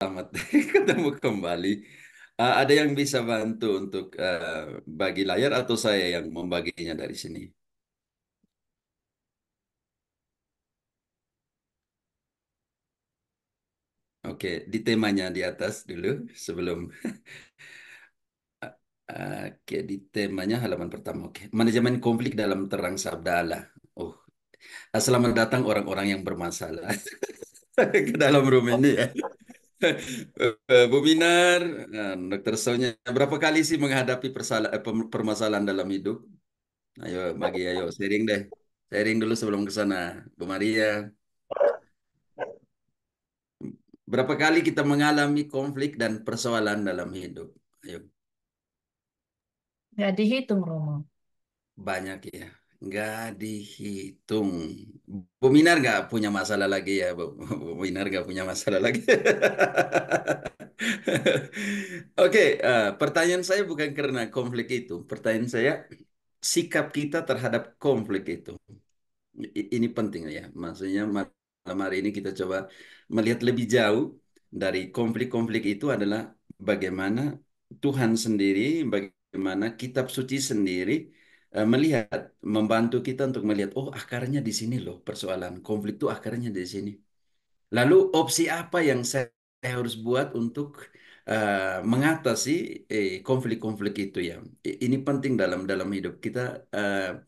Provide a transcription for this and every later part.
Selamat ketemu kembali. Ada yang bisa bantu untuk bagi layar atau saya yang membaginya dari sini? Oke, di temanya di atas dulu sebelum. Oke, di temanya halaman pertama. Oke, manajemen konflik dalam terang sabda Allah. Oh, selamat datang orang-orang yang bermasalah ke dalam room ini ya. Bu Minar, Dokter Sonya, berapa kali sih menghadapi permasalahan dalam hidup? Ayo bagi, ayo sharing deh. Sharing dulu sebelum ke sana. Bu Maria, berapa kali kita mengalami konflik dan persoalan dalam hidup? Ayo, Nggak dihitung, Romo. banyak ya. Nggak dihitung. Bu Minar nggak punya masalah lagi ya, Bu. Bu Minar nggak punya masalah lagi. Oke, pertanyaan saya bukan karena konflik itu. Pertanyaan saya, sikap kita terhadap konflik itu. Ini penting ya. Maksudnya malam hari ini kita coba melihat lebih jauh dari konflik-konflik itu adalah bagaimana Tuhan sendiri, bagaimana kitab suci sendiri melihat, membantu kita untuk melihat, oh akarnya di sini loh persoalan. Konflik itu akarnya di sini. Lalu opsi apa yang saya harus buat untuk mengatasi konflik-konflik itu ya. Ini penting dalam dalam hidup kita. eh,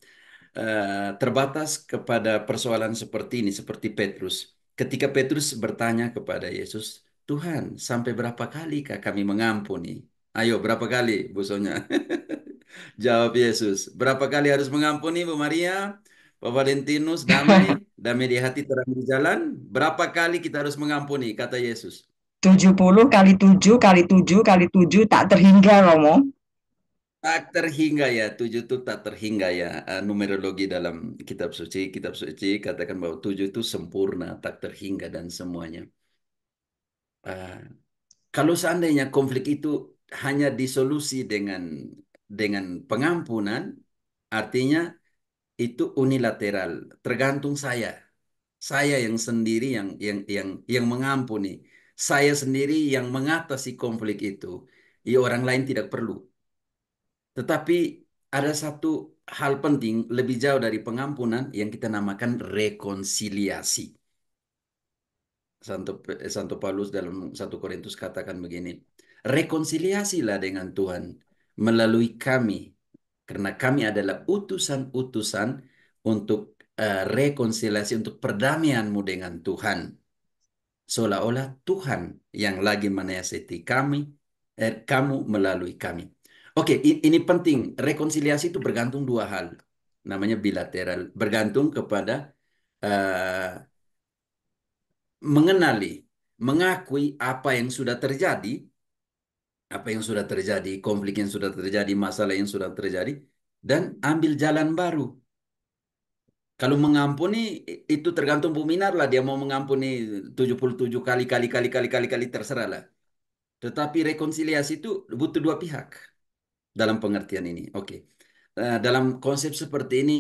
Terbatas kepada persoalan seperti ini, seperti Petrus. Ketika Petrus bertanya kepada Yesus, Tuhan, sampai berapa kali kah kami mengampuni? Ayo, berapa kali, Bu Sonya? Jawab Yesus. Berapa kali harus mengampuni, Bu Maria? Pak Valentinus, damai, damai di hati, terang di jalan. Berapa kali kita harus mengampuni, kata Yesus? 70 kali 7 kali 7 kali 7 tak terhingga, Romo. Tak terhingga ya, tujuh itu tak terhingga ya. Numerologi dalam kitab suci katakan bahwa tujuh itu sempurna, tak terhingga dan semuanya. Ah, Kalau seandainya konflik itu hanya disolusi dengan pengampunan, artinya itu unilateral, tergantung saya. Saya yang sendiri yang mengampuni. Saya sendiri yang mengatasi konflik itu. Ya, orang lain tidak perlu. Tetapi ada satu hal penting lebih jauh dari pengampunan yang kita namakan rekonsiliasi. Santo Paulus dalam 1 Korintus katakan begini, rekonsiliasilah dengan Tuhan melalui kami, karena kami adalah utusan-utusan untuk rekonsiliasi, untuk perdamaianmu dengan Tuhan. Seolah-olah Tuhan yang lagi menasihati kami, kamu melalui kami. Oke, ini penting. Rekonsiliasi itu bergantung dua hal. Namanya bilateral. Bergantung kepada eh, mengenali, mengakui apa yang sudah terjadi, konflik yang sudah terjadi, masalah yang sudah terjadi, dan ambil jalan baru. Kalau mengampuni itu tergantung Bu Minar lah, dia mau mengampuni 77 kali, kali, terserah lah. Tetapi rekonsiliasi itu butuh dua pihak dalam pengertian ini. Oke. Dalam konsep seperti ini,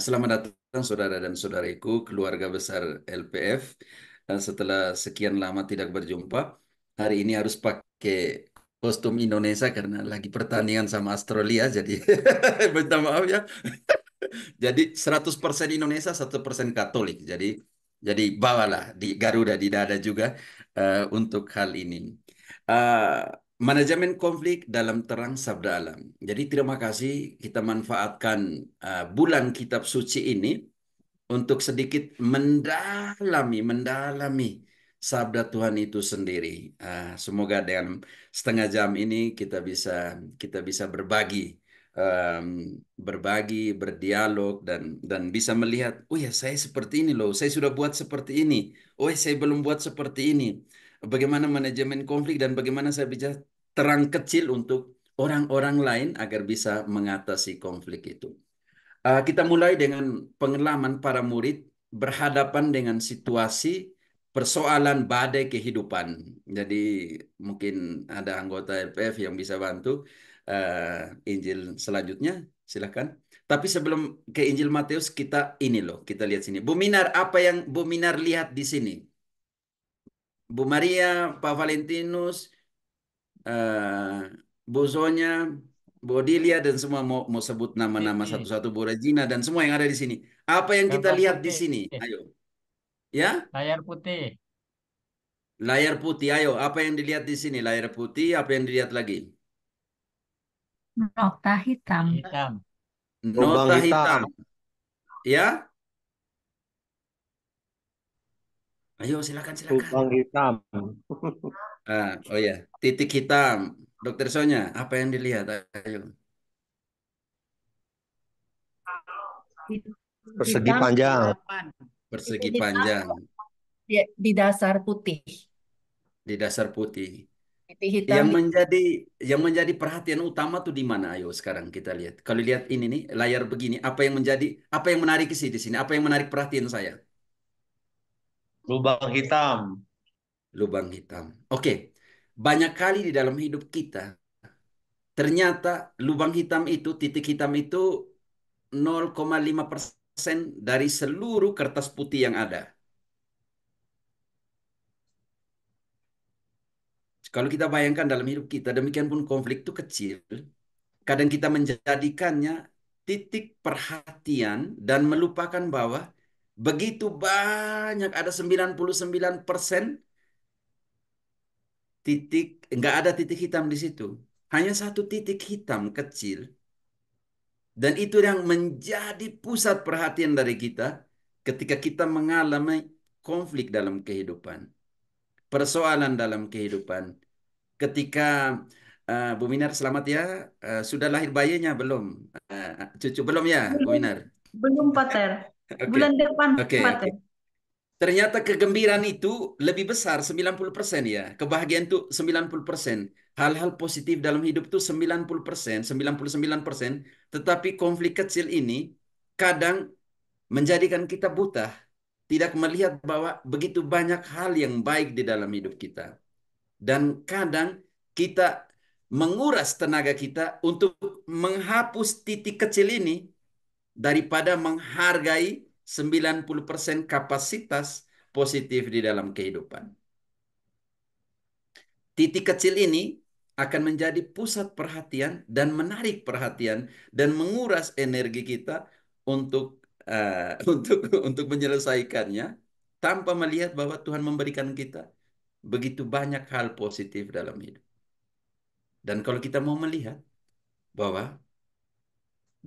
selamat datang saudara dan saudariku, keluarga besar LPF. Setelah sekian lama tidak berjumpa, hari ini harus pakai kostum Indonesia karena lagi pertandingan sama Australia, jadi minta maaf ya. Jadi 100% Indonesia, 100% Katolik. Jadi bawalah di Garuda di dada juga untuk hal ini. Eh, Manajemen konflik dalam terang sabda alam. Jadi terima kasih kita manfaatkan bulan kitab suci ini untuk sedikit mendalami sabda Tuhan itu sendiri. Semoga dengan setengah jam ini kita bisa em, berbagi, berdialog dan bisa melihat, oh ya saya seperti ini loh, saya sudah buat seperti ini, oh ya, saya belum buat seperti ini. Bagaimana manajemen konflik dan bagaimana saya bisa terang kecil untuk orang-orang lain agar bisa mengatasi konflik itu. Kita mulai dengan pengalaman para murid berhadapan dengan situasi persoalan badai kehidupan. Jadi mungkin ada anggota LPF yang bisa bantu Injil selanjutnya, silakan. Tapi sebelum ke Injil Matius kita ini loh, kita lihat sini. Bu Minar, apa yang Bu Minar lihat di sini? Bu Maria, Pak Valentinus, Bu Zonya, Bu Odilia, dan semua mau sebut nama-nama Putih. satu-satu, Bu Regina, dan semua yang ada di sini. Apa yang kita Gambar lihat di putih. sini? Ayo. Ya, Layar putih. layar putih. Ayo, apa yang dilihat di sini? Layar putih, apa yang dilihat lagi? Nokta hitam. Hitam. Lubang Nota hitam, hitam. Ya, ayo silakan silakan. lubang hitam, Oh ya, titik hitam. Dokter Sonya, apa yang dilihat? Ayo, persegi Hitam, panjang, Delapan. persegi titik hitam panjang di dasar putih. di dasar putih. Titik hitam Yang di menjadi yang menjadi perhatian utama tuh di mana? Ayo sekarang kita lihat. Kalau lihat ini nih layar begini, apa yang menarik sih di sini? Apa yang menarik perhatian saya? lubang hitam, Lubang hitam. Oke, banyak kali di dalam hidup kita ternyata lubang hitam itu, titik hitam itu 0,5% dari seluruh kertas putih yang ada. Kalau kita bayangkan dalam hidup kita, demikian pun konflik itu kecil. Kadang kita menjadikannya titik perhatian dan melupakan bahwa begitu banyak ada 99% titik, nggak ada titik hitam di situ. Hanya satu titik hitam kecil. Dan itu yang menjadi pusat perhatian dari kita ketika kita mengalami konflik dalam kehidupan. Persoalan dalam kehidupan. Ketika Bu Minar selamat ya, sudah lahir bayinya belum? Cucu belum ya, Bu belum Minar? belum Pater. Oke. Bulan depan Oke, oke. Pater. Ternyata kegembiraan itu lebih besar 90% ya. Kebahagiaan itu 90%. Hal-hal positif dalam hidup itu 90%, 99%. Tetapi konflik kecil ini kadang menjadikan kita buta. Tidak melihat bahwa begitu banyak hal yang baik di dalam hidup kita. Dan kadang kita menguras tenaga kita untuk menghapus titik kecil ini daripada menghargai 90% kapasitas positif di dalam kehidupan. Titik kecil ini akan menjadi pusat perhatian dan menarik perhatian dan menguras energi kita untuk untuk menyelesaikannya tanpa melihat bahwa Tuhan memberikan kita begitu banyak hal positif dalam hidup. Dan kalau kita mau melihat bahwa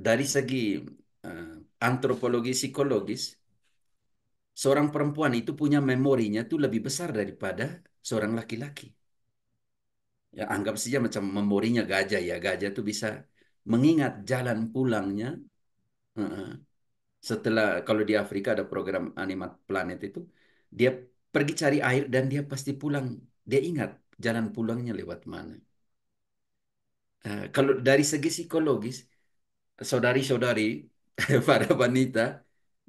dari segi antropologi psikologis, seorang perempuan itu punya memorinya tuh lebih besar daripada seorang laki-laki. Ya, anggap saja macam memorinya gajah ya. Gajah tuh bisa mengingat jalan pulangnya. eh, Setelah kalau di Afrika ada program Animat Planet itu, dia pergi cari air dan dia pasti pulang. Dia ingat jalan pulangnya lewat mana. Kalau dari segi psikologis, saudari-saudari, para wanita,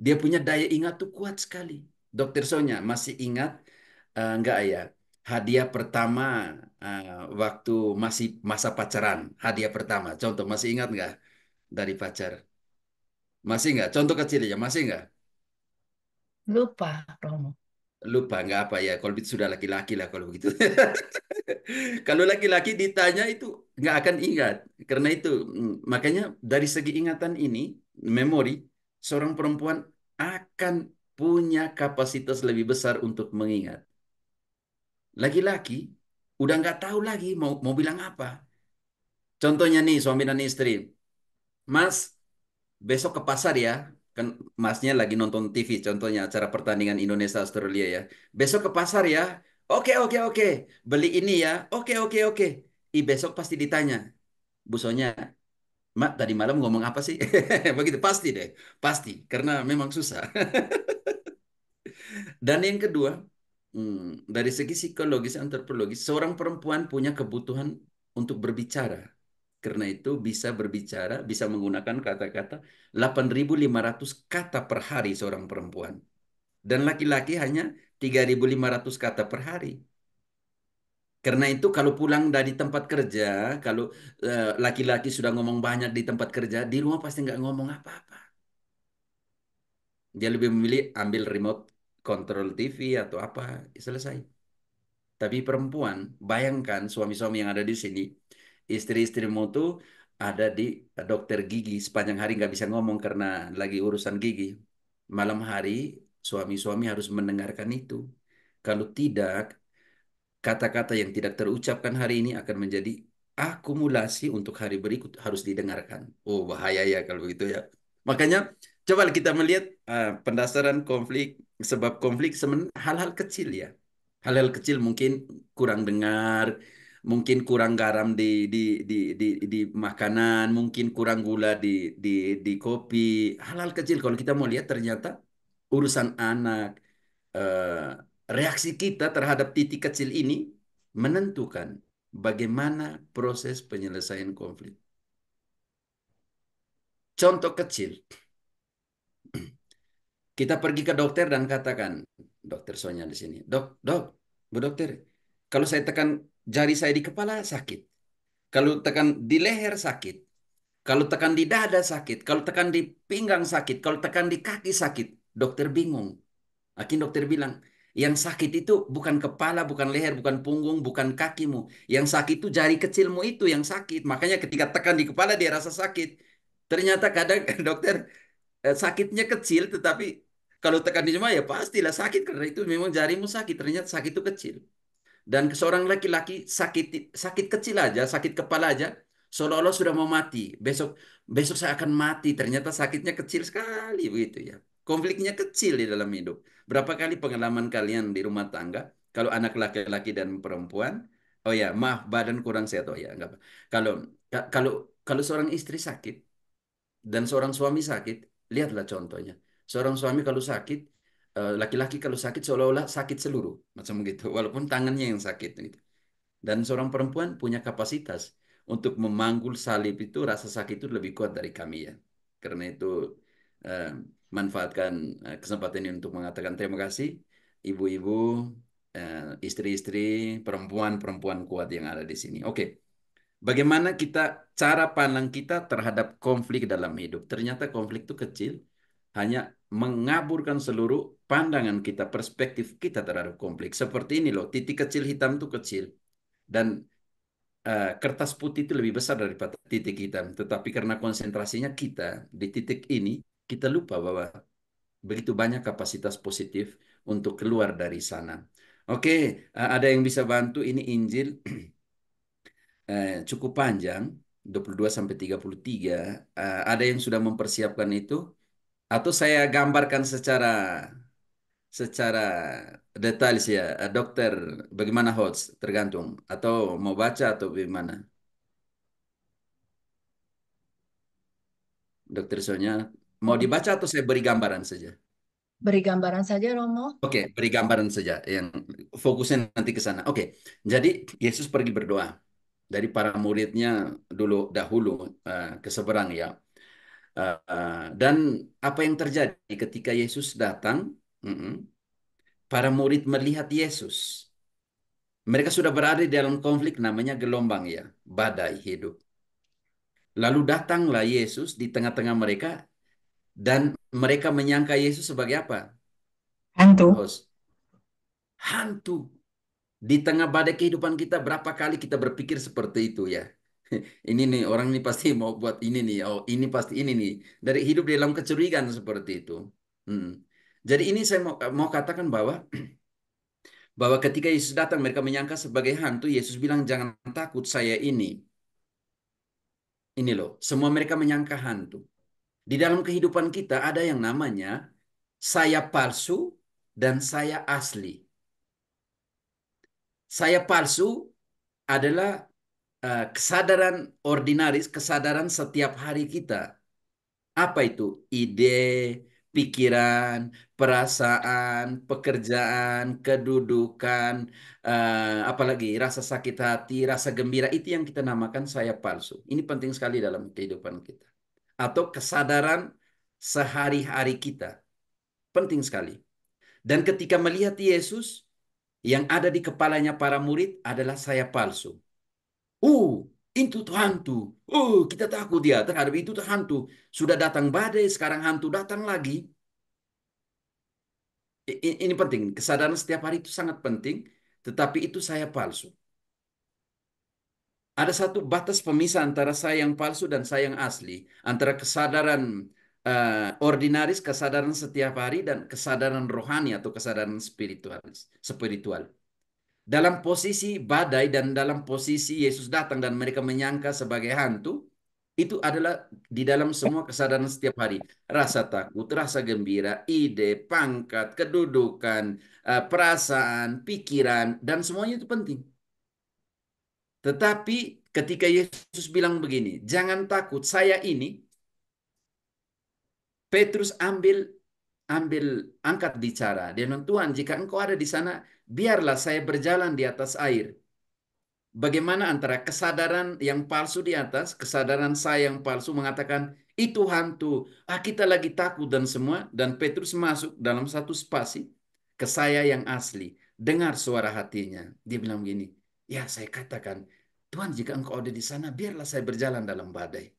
dia punya daya ingat tuh kuat sekali. Dokter Sonya masih ingat enggak ya? Hadiah pertama eh, waktu masih masa pacaran, hadiah pertama. Contoh masih ingat nggak dari pacar? Masih nggak? Contoh kecil aja, masih nggak? Lupa, Romo. Lupa nggak apa ya? Kalau itu sudah laki-laki lah kalau begitu. Kalau laki-laki ditanya itu nggak akan ingat. Karena itu makanya dari segi ingatan ini, memori, seorang perempuan akan punya kapasitas lebih besar untuk mengingat. Laki-laki udah nggak tahu lagi mau bilang apa. Contohnya nih suami dan istri, Mas besok ke pasar ya. Kan masnya lagi nonton TV, contohnya acara pertandingan Indonesia Australia ya. Besok ke pasar ya. Oke, oke, oke. Beli ini ya. Oke, oke, oke. Besok pasti ditanya. Bu Sonya, Mak tadi malam ngomong apa sih? Begitu pasti deh. Pasti. Karena memang susah. Dan yang kedua, dari segi psikologis, antropologis, seorang perempuan punya kebutuhan untuk berbicara. Karena itu bisa berbicara, bisa menggunakan kata-kata 8.500 kata per hari seorang perempuan. Dan laki-laki hanya 3.500 kata per hari. Karena itu kalau pulang dari tempat kerja, kalau laki-laki sudah ngomong banyak di tempat kerja, di rumah pasti nggak ngomong apa-apa. Dia lebih memilih ambil remote control TV atau apa, selesai. Tapi perempuan, bayangkan suami-suami yang ada di sini, istri-istrimu tuh ada di dokter gigi sepanjang hari nggak bisa ngomong karena lagi urusan gigi. Malam hari suami-suami harus mendengarkan itu. Kalau tidak, kata-kata yang tidak terucapkan hari ini akan menjadi akumulasi untuk hari berikut harus didengarkan. Oh, bahaya ya kalau begitu ya. Makanya coba kita melihat pendasaran konflik, sebab konflik sebenarnya hal-hal kecil ya. Hal-hal kecil mungkin kurang dengar, mungkin kurang garam di makanan, mungkin kurang gula di di kopi. Hal-hal kecil kalau kita mau lihat ternyata urusan anak, eh, reaksi kita terhadap titik kecil ini menentukan bagaimana proses penyelesaian konflik. Contoh kecil, kita pergi ke dokter dan katakan, dokter Sonya di sini, dok, dok, bu dokter, kalau saya tekan jari saya di kepala sakit, kalau tekan di leher sakit, kalau tekan di dada sakit, kalau tekan di pinggang sakit, kalau tekan di kaki sakit, dokter bingung. Akhirnya dokter bilang, yang sakit itu bukan kepala, bukan leher, bukan punggung, bukan kakimu. Yang sakit itu jari kecilmu itu yang sakit. Makanya ketika tekan di kepala dia rasa sakit. Ternyata kadang dokter sakitnya kecil, tetapi kalau tekan di jemaah ya pastilah sakit karena itu memang jarimu sakit. Ternyata sakit itu kecil. Dan seorang laki-laki sakit sakit kecil aja, sakit kepala aja, seolah-olah sudah mau mati. Besok besok saya akan mati. Ternyata sakitnya kecil sekali begitu ya. Konfliknya kecil di dalam hidup. Berapa kali pengalaman kalian di rumah tangga, kalau anak laki-laki dan perempuan, oh ya maaf badan kurang sehat, oh ya enggak apa. Kalau kalau kalau seorang istri sakit dan seorang suami sakit, lihatlah contohnya. Seorang suami kalau sakit, laki-laki kalau sakit seolah-olah sakit seluruh, macam begitu. Walaupun tangannya yang sakit gitu. Dan seorang perempuan punya kapasitas untuk memanggul salib itu, rasa sakit itu lebih kuat dari kami ya. Karena itu eh, manfaatkan kesempatan ini untuk mengatakan terima kasih ibu-ibu, istri-istri, perempuan-perempuan kuat yang ada di sini. Oke. Bagaimana cara pandang kita terhadap konflik dalam hidup? Ternyata konflik itu kecil, hanya mengaburkan seluruh pandangan kita, perspektif kita terhadap konflik. Seperti ini loh, titik kecil hitam itu kecil dan kertas putih itu lebih besar daripada titik hitam. Tetapi karena konsentrasinya kita di titik ini, kita lupa bahwa begitu banyak kapasitas positif untuk keluar dari sana. Oke, ada yang bisa bantu ini Injil cukup panjang, 22 sampai 33. Ada yang sudah mempersiapkan itu atau saya gambarkan secara detail sih ya, dokter bagaimana host tergantung atau mau baca atau bagaimana, dokter Sonya mau dibaca atau saya beri gambaran saja? Beri gambaran saja, Romo. Oke, beri gambaran saja yang fokusnya nanti ke sana. Oke, jadi Yesus pergi berdoa dari para muridnya dulu dahulu ke seberang ya. Dan apa yang terjadi ketika Yesus datang? mm-mm, para murid melihat Yesus. Mereka sudah berada di dalam konflik namanya gelombang ya, badai hidup. Lalu datanglah Yesus di tengah-tengah mereka dan mereka menyangka Yesus sebagai apa? Hantu. Host, hantu. Di tengah badai kehidupan kita berapa kali kita berpikir seperti itu ya. Ini nih orang ini pasti mau buat ini nih. Oh, ini pasti ini nih. Dari hidup di dalam kecurigaan seperti itu. Hmm. Jadi ini saya mau katakan bahwa ketika Yesus datang mereka menyangka sebagai hantu. Yesus bilang jangan takut saya ini. Ini loh, semua mereka menyangka hantu. Di dalam kehidupan kita ada yang namanya saya palsu dan saya asli. Saya palsu adalah kesadaran ordinaris, kesadaran setiap hari kita. Apa itu? Ide, pikiran, perasaan, pekerjaan, kedudukan, apalagi rasa sakit hati, rasa gembira, itu yang kita namakan saya palsu. Ini penting sekali dalam kehidupan kita. Atau kesadaran sehari-hari kita. Penting sekali. Dan ketika melihat Yesus, yang ada di kepalanya para murid adalah saya palsu. Oh, itu tuh hantu. Oh, kita takut ya terhadap itu tuh hantu. Sudah datang badai, sekarang hantu datang lagi. Ini penting. Kesadaran setiap hari itu sangat penting. tetapi itu saya palsu. Ada satu batas pemisah antara saya yang palsu dan saya yang asli, antara kesadaran ordinaris, kesadaran setiap hari, dan kesadaran rohani atau kesadaran spiritual. Spiritual. Dalam posisi badai dan dalam posisi Yesus datang dan mereka menyangka sebagai hantu, itu adalah di dalam semua kesadaran setiap hari. Rasa takut, rasa gembira, ide, pangkat, kedudukan, perasaan, pikiran, dan semuanya itu penting. Tetapi ketika Yesus bilang begini, jangan takut, saya ini, Petrus ambil angkat bicara. Dia bilang, Tuhan, jika engkau ada di sana, biarlah saya berjalan di atas air. Bagaimana antara kesadaran yang palsu di atas, kesadaran saya yang palsu mengatakan, itu hantu, kita lagi takut dan semua, dan Petrus masuk dalam satu spasi ke saya yang asli. Dengar suara hatinya. Dia bilang begini, ya saya katakan, Tuhan jika engkau ada di sana, biarlah saya berjalan dalam badai.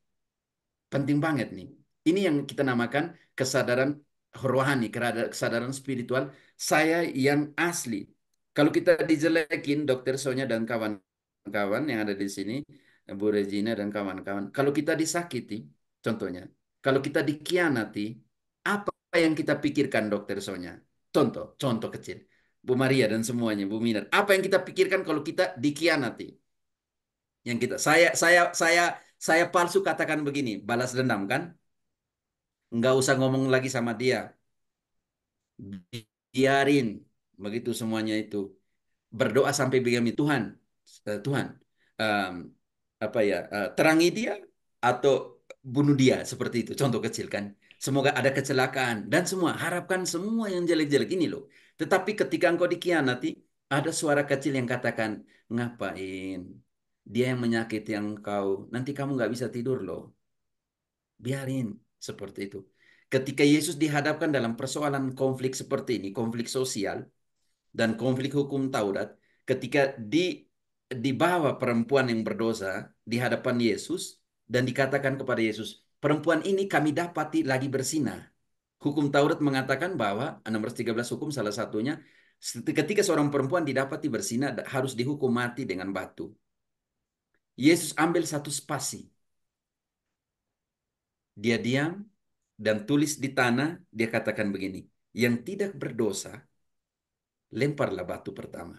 Penting banget nih. Ini yang kita namakan kesadaran rohani, kesadaran spiritual, saya yang asli. Kalau kita dijelekin, Dokter Sonya dan kawan-kawan yang ada di sini, Bu Regina dan kawan-kawan, kalau kita disakiti, contohnya, kalau kita dikhianati, apa yang kita pikirkan, Dokter Sonya? Contoh kecil. Bu Maria dan semuanya, Bu Minar. Apa yang kita pikirkan kalau kita dikhianati? Yang kita, saya palsu katakan begini, balas dendam kan? Nggak usah ngomong lagi sama dia. Biarin begitu semuanya itu. Berdoa sampai begini, Tuhan, Tuhan, em, apa ya, terangi dia atau bunuh dia seperti itu. Contoh kecil kan. Semoga ada kecelakaan dan semua harapkan semua yang jelek-jelek ini loh. Tetapi ketika engkau dikhianati, ada suara kecil yang katakan, ngapain? Dia yang menyakiti engkau. Nanti kamu nggak bisa tidur loh. Biarin seperti itu. Ketika Yesus dihadapkan dalam persoalan konflik seperti ini, konflik sosial dan konflik hukum Taurat, ketika dibawa perempuan yang berdosa di hadapan Yesus dan dikatakan kepada Yesus, perempuan ini kami dapati lagi berzina. Hukum Taurat mengatakan bahwa 613 hukum salah satunya, ketika seorang perempuan didapati berzina harus dihukum mati dengan batu. Yesus ambil satu spasi. Dia diam dan tulis di tanah, dia katakan begini, yang tidak berdosa, lemparlah batu pertama.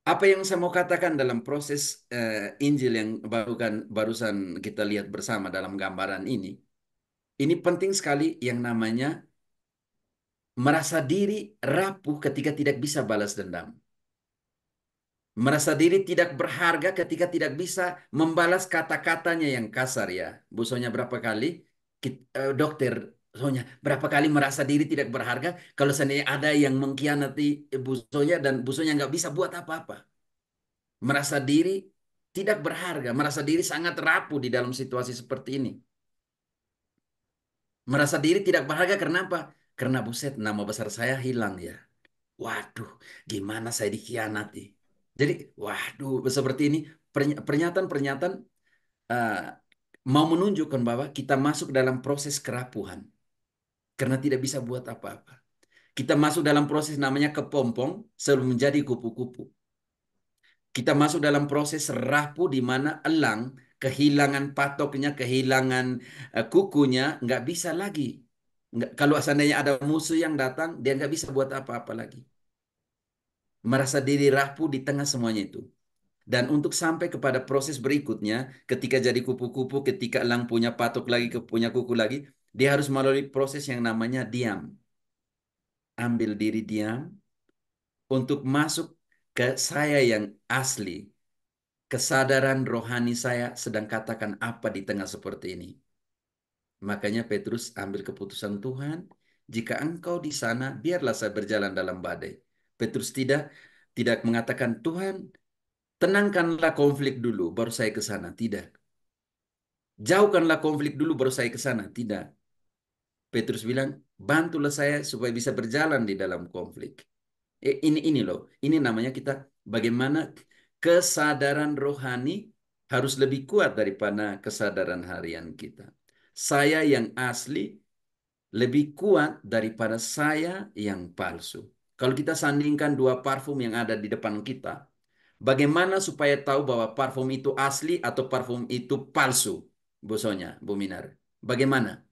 Apa yang saya mau katakan dalam proses Injil yang barusan kita lihat bersama dalam gambaran ini penting sekali yang namanya merasa diri rapuh ketika tidak bisa balas dendam. Merasa diri tidak berharga ketika tidak bisa membalas kata-katanya yang kasar ya. Bu Sonya berapa kali, dokter Sonya, berapa kali merasa diri tidak berharga kalau seandainya ada yang mengkhianati Bu Sonya dan Bu Sonya nggak bisa buat apa-apa. Merasa diri tidak berharga, merasa diri sangat rapuh di dalam situasi seperti ini. Merasa diri tidak berharga karena apa? Karena buset, nama besar saya hilang ya. Waduh, gimana saya dikhianati. Jadi, waduh, seperti ini pernyataan-pernyataan eh, mau menunjukkan bahwa kita masuk dalam proses kerapuhan karena tidak bisa buat apa-apa. Kita masuk dalam proses namanya kepompong sebelum menjadi kupu-kupu. Kita masuk dalam proses rapuh di mana elang kehilangan patoknya, kehilangan kukunya, nggak bisa lagi. Kalau seandainya ada musuh yang datang, dia nggak bisa buat apa-apa lagi. Merasa diri rapuh di tengah semuanya itu. Dan untuk sampai kepada proses berikutnya, ketika jadi kupu-kupu, ketika elang punya patok lagi, punya kuku lagi, dia harus melalui proses yang namanya diam. Ambil diri diam untuk masuk ke saya yang asli. Kesadaran rohani saya sedang katakan apa di tengah seperti ini. Makanya Petrus ambil keputusan, Tuhan, jika engkau di sana, biarlah saya berjalan dalam badai. Petrus tidak mengatakan, Tuhan, tenangkanlah konflik dulu, baru saya ke sana. Tidak. Jauhkanlah konflik dulu, baru saya ke sana. Tidak. Petrus bilang, bantulah saya supaya bisa berjalan di dalam konflik. Ini loh, ini namanya kita bagaimana kesadaran rohani harus lebih kuat daripada kesadaran harian kita. Saya yang asli lebih kuat daripada saya yang palsu. Kalau kita sandingkan dua parfum yang ada di depan kita, bagaimana supaya tahu bahwa parfum itu asli atau parfum itu palsu? Bu Sonya, Bu Minar. Bagaimana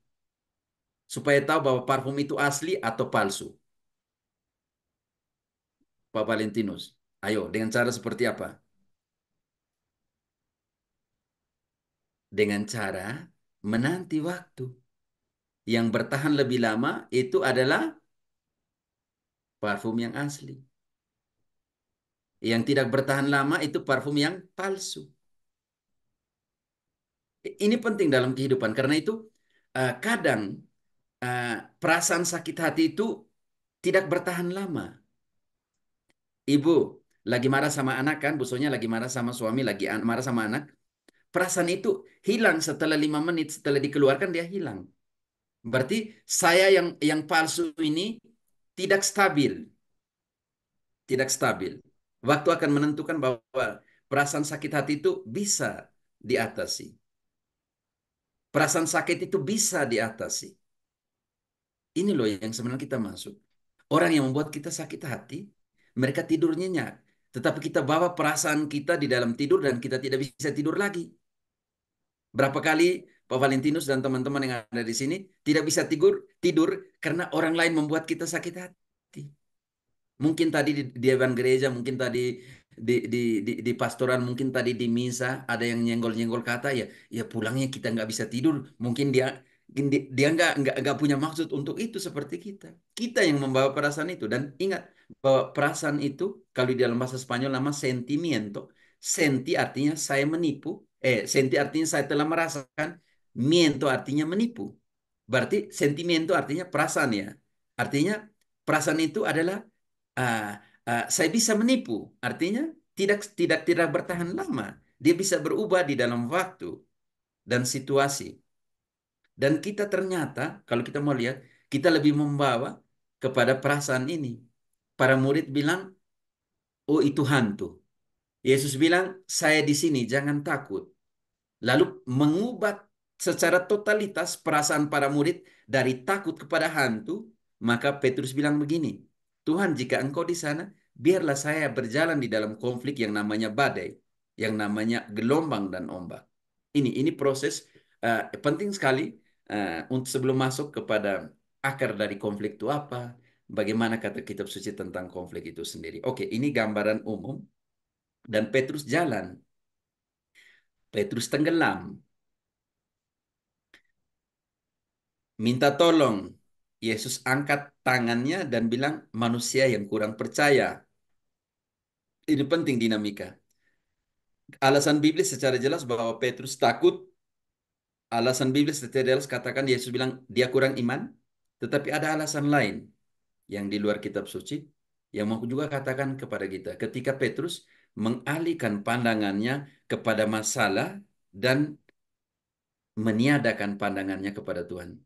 supaya tahu bahwa parfum itu asli atau palsu? Pak Valentinus. Ayo, dengan cara seperti apa? Dengan cara menanti waktu. Yang bertahan lebih lama itu adalah parfum yang asli. Yang tidak bertahan lama itu parfum yang palsu. Ini penting dalam kehidupan karena itu kadang eh, perasaan sakit hati itu tidak bertahan lama. Ibu lagi marah sama anak kan, busonya lagi marah sama suami, lagi marah sama anak. Perasaan itu hilang setelah 5 menit, setelah dikeluarkan dia hilang. Berarti saya yang palsu ini tidak stabil, tidak stabil. Waktu akan menentukan bahwa perasaan sakit hati itu bisa diatasi. Perasaan sakit itu bisa diatasi. Ini loh yang sebenarnya kita masuk. Orang yang membuat kita sakit hati, mereka tidur nyenyak. Tetapi kita bawa perasaan kita di dalam tidur dan kita tidak bisa tidur lagi. Berapa kali Pak Valentinus dan teman-teman yang ada di sini tidak bisa tidur karena orang lain membuat kita sakit hati. Mungkin tadi di dewan gereja, mungkin tadi di pastoran, mungkin tadi di misa ada yang nyenggol-nyenggol kata ya, ya pulangnya kita nggak bisa tidur. Mungkin dia nggak punya maksud untuk itu seperti kita. Kita yang membawa perasaan itu dan ingat bahwa perasaan itu kalau di dalam bahasa Spanyol nama sentimiento. Senti artinya saya menipu. Senti artinya saya telah merasakan. Miento artinya menipu. Berarti sentimento artinya perasaan ya. Artinya perasaan itu adalah ah, saya bisa menipu. Artinya tidak bertahan lama. Dia bisa berubah di dalam waktu dan situasi. Dan kita ternyata kalau kita mau lihat, kita lebih membawa kepada perasaan ini. Para murid bilang, "Oh, itu hantu." Yesus bilang, "Saya di sini, jangan takut." Lalu mengubah secara totalitas perasaan para murid dari takut kepada hantu, maka Petrus bilang begini, Tuhan jika engkau di sana, biarlah saya berjalan di dalam konflik yang namanya badai, yang namanya gelombang dan ombak. Ini proses penting sekali untuk sebelum masuk kepada akar dari konflik itu apa, bagaimana kata kitab suci tentang konflik itu sendiri. Oke, ini gambaran umum dan Petrus jalan, Petrus tenggelam, minta tolong. Yesus angkat tangannya dan bilang, manusia yang kurang percaya. Ini penting dinamika. Alasan biblis secara jelas bahwa Petrus takut. Alasan biblis secara jelas katakan Yesus bilang dia kurang iman. Tetapi ada alasan lain yang di luar kitab suci. Yang mau juga katakan kepada kita. Ketika Petrus mengalihkan pandangannya kepada masalah dan meniadakan pandangannya kepada Tuhan.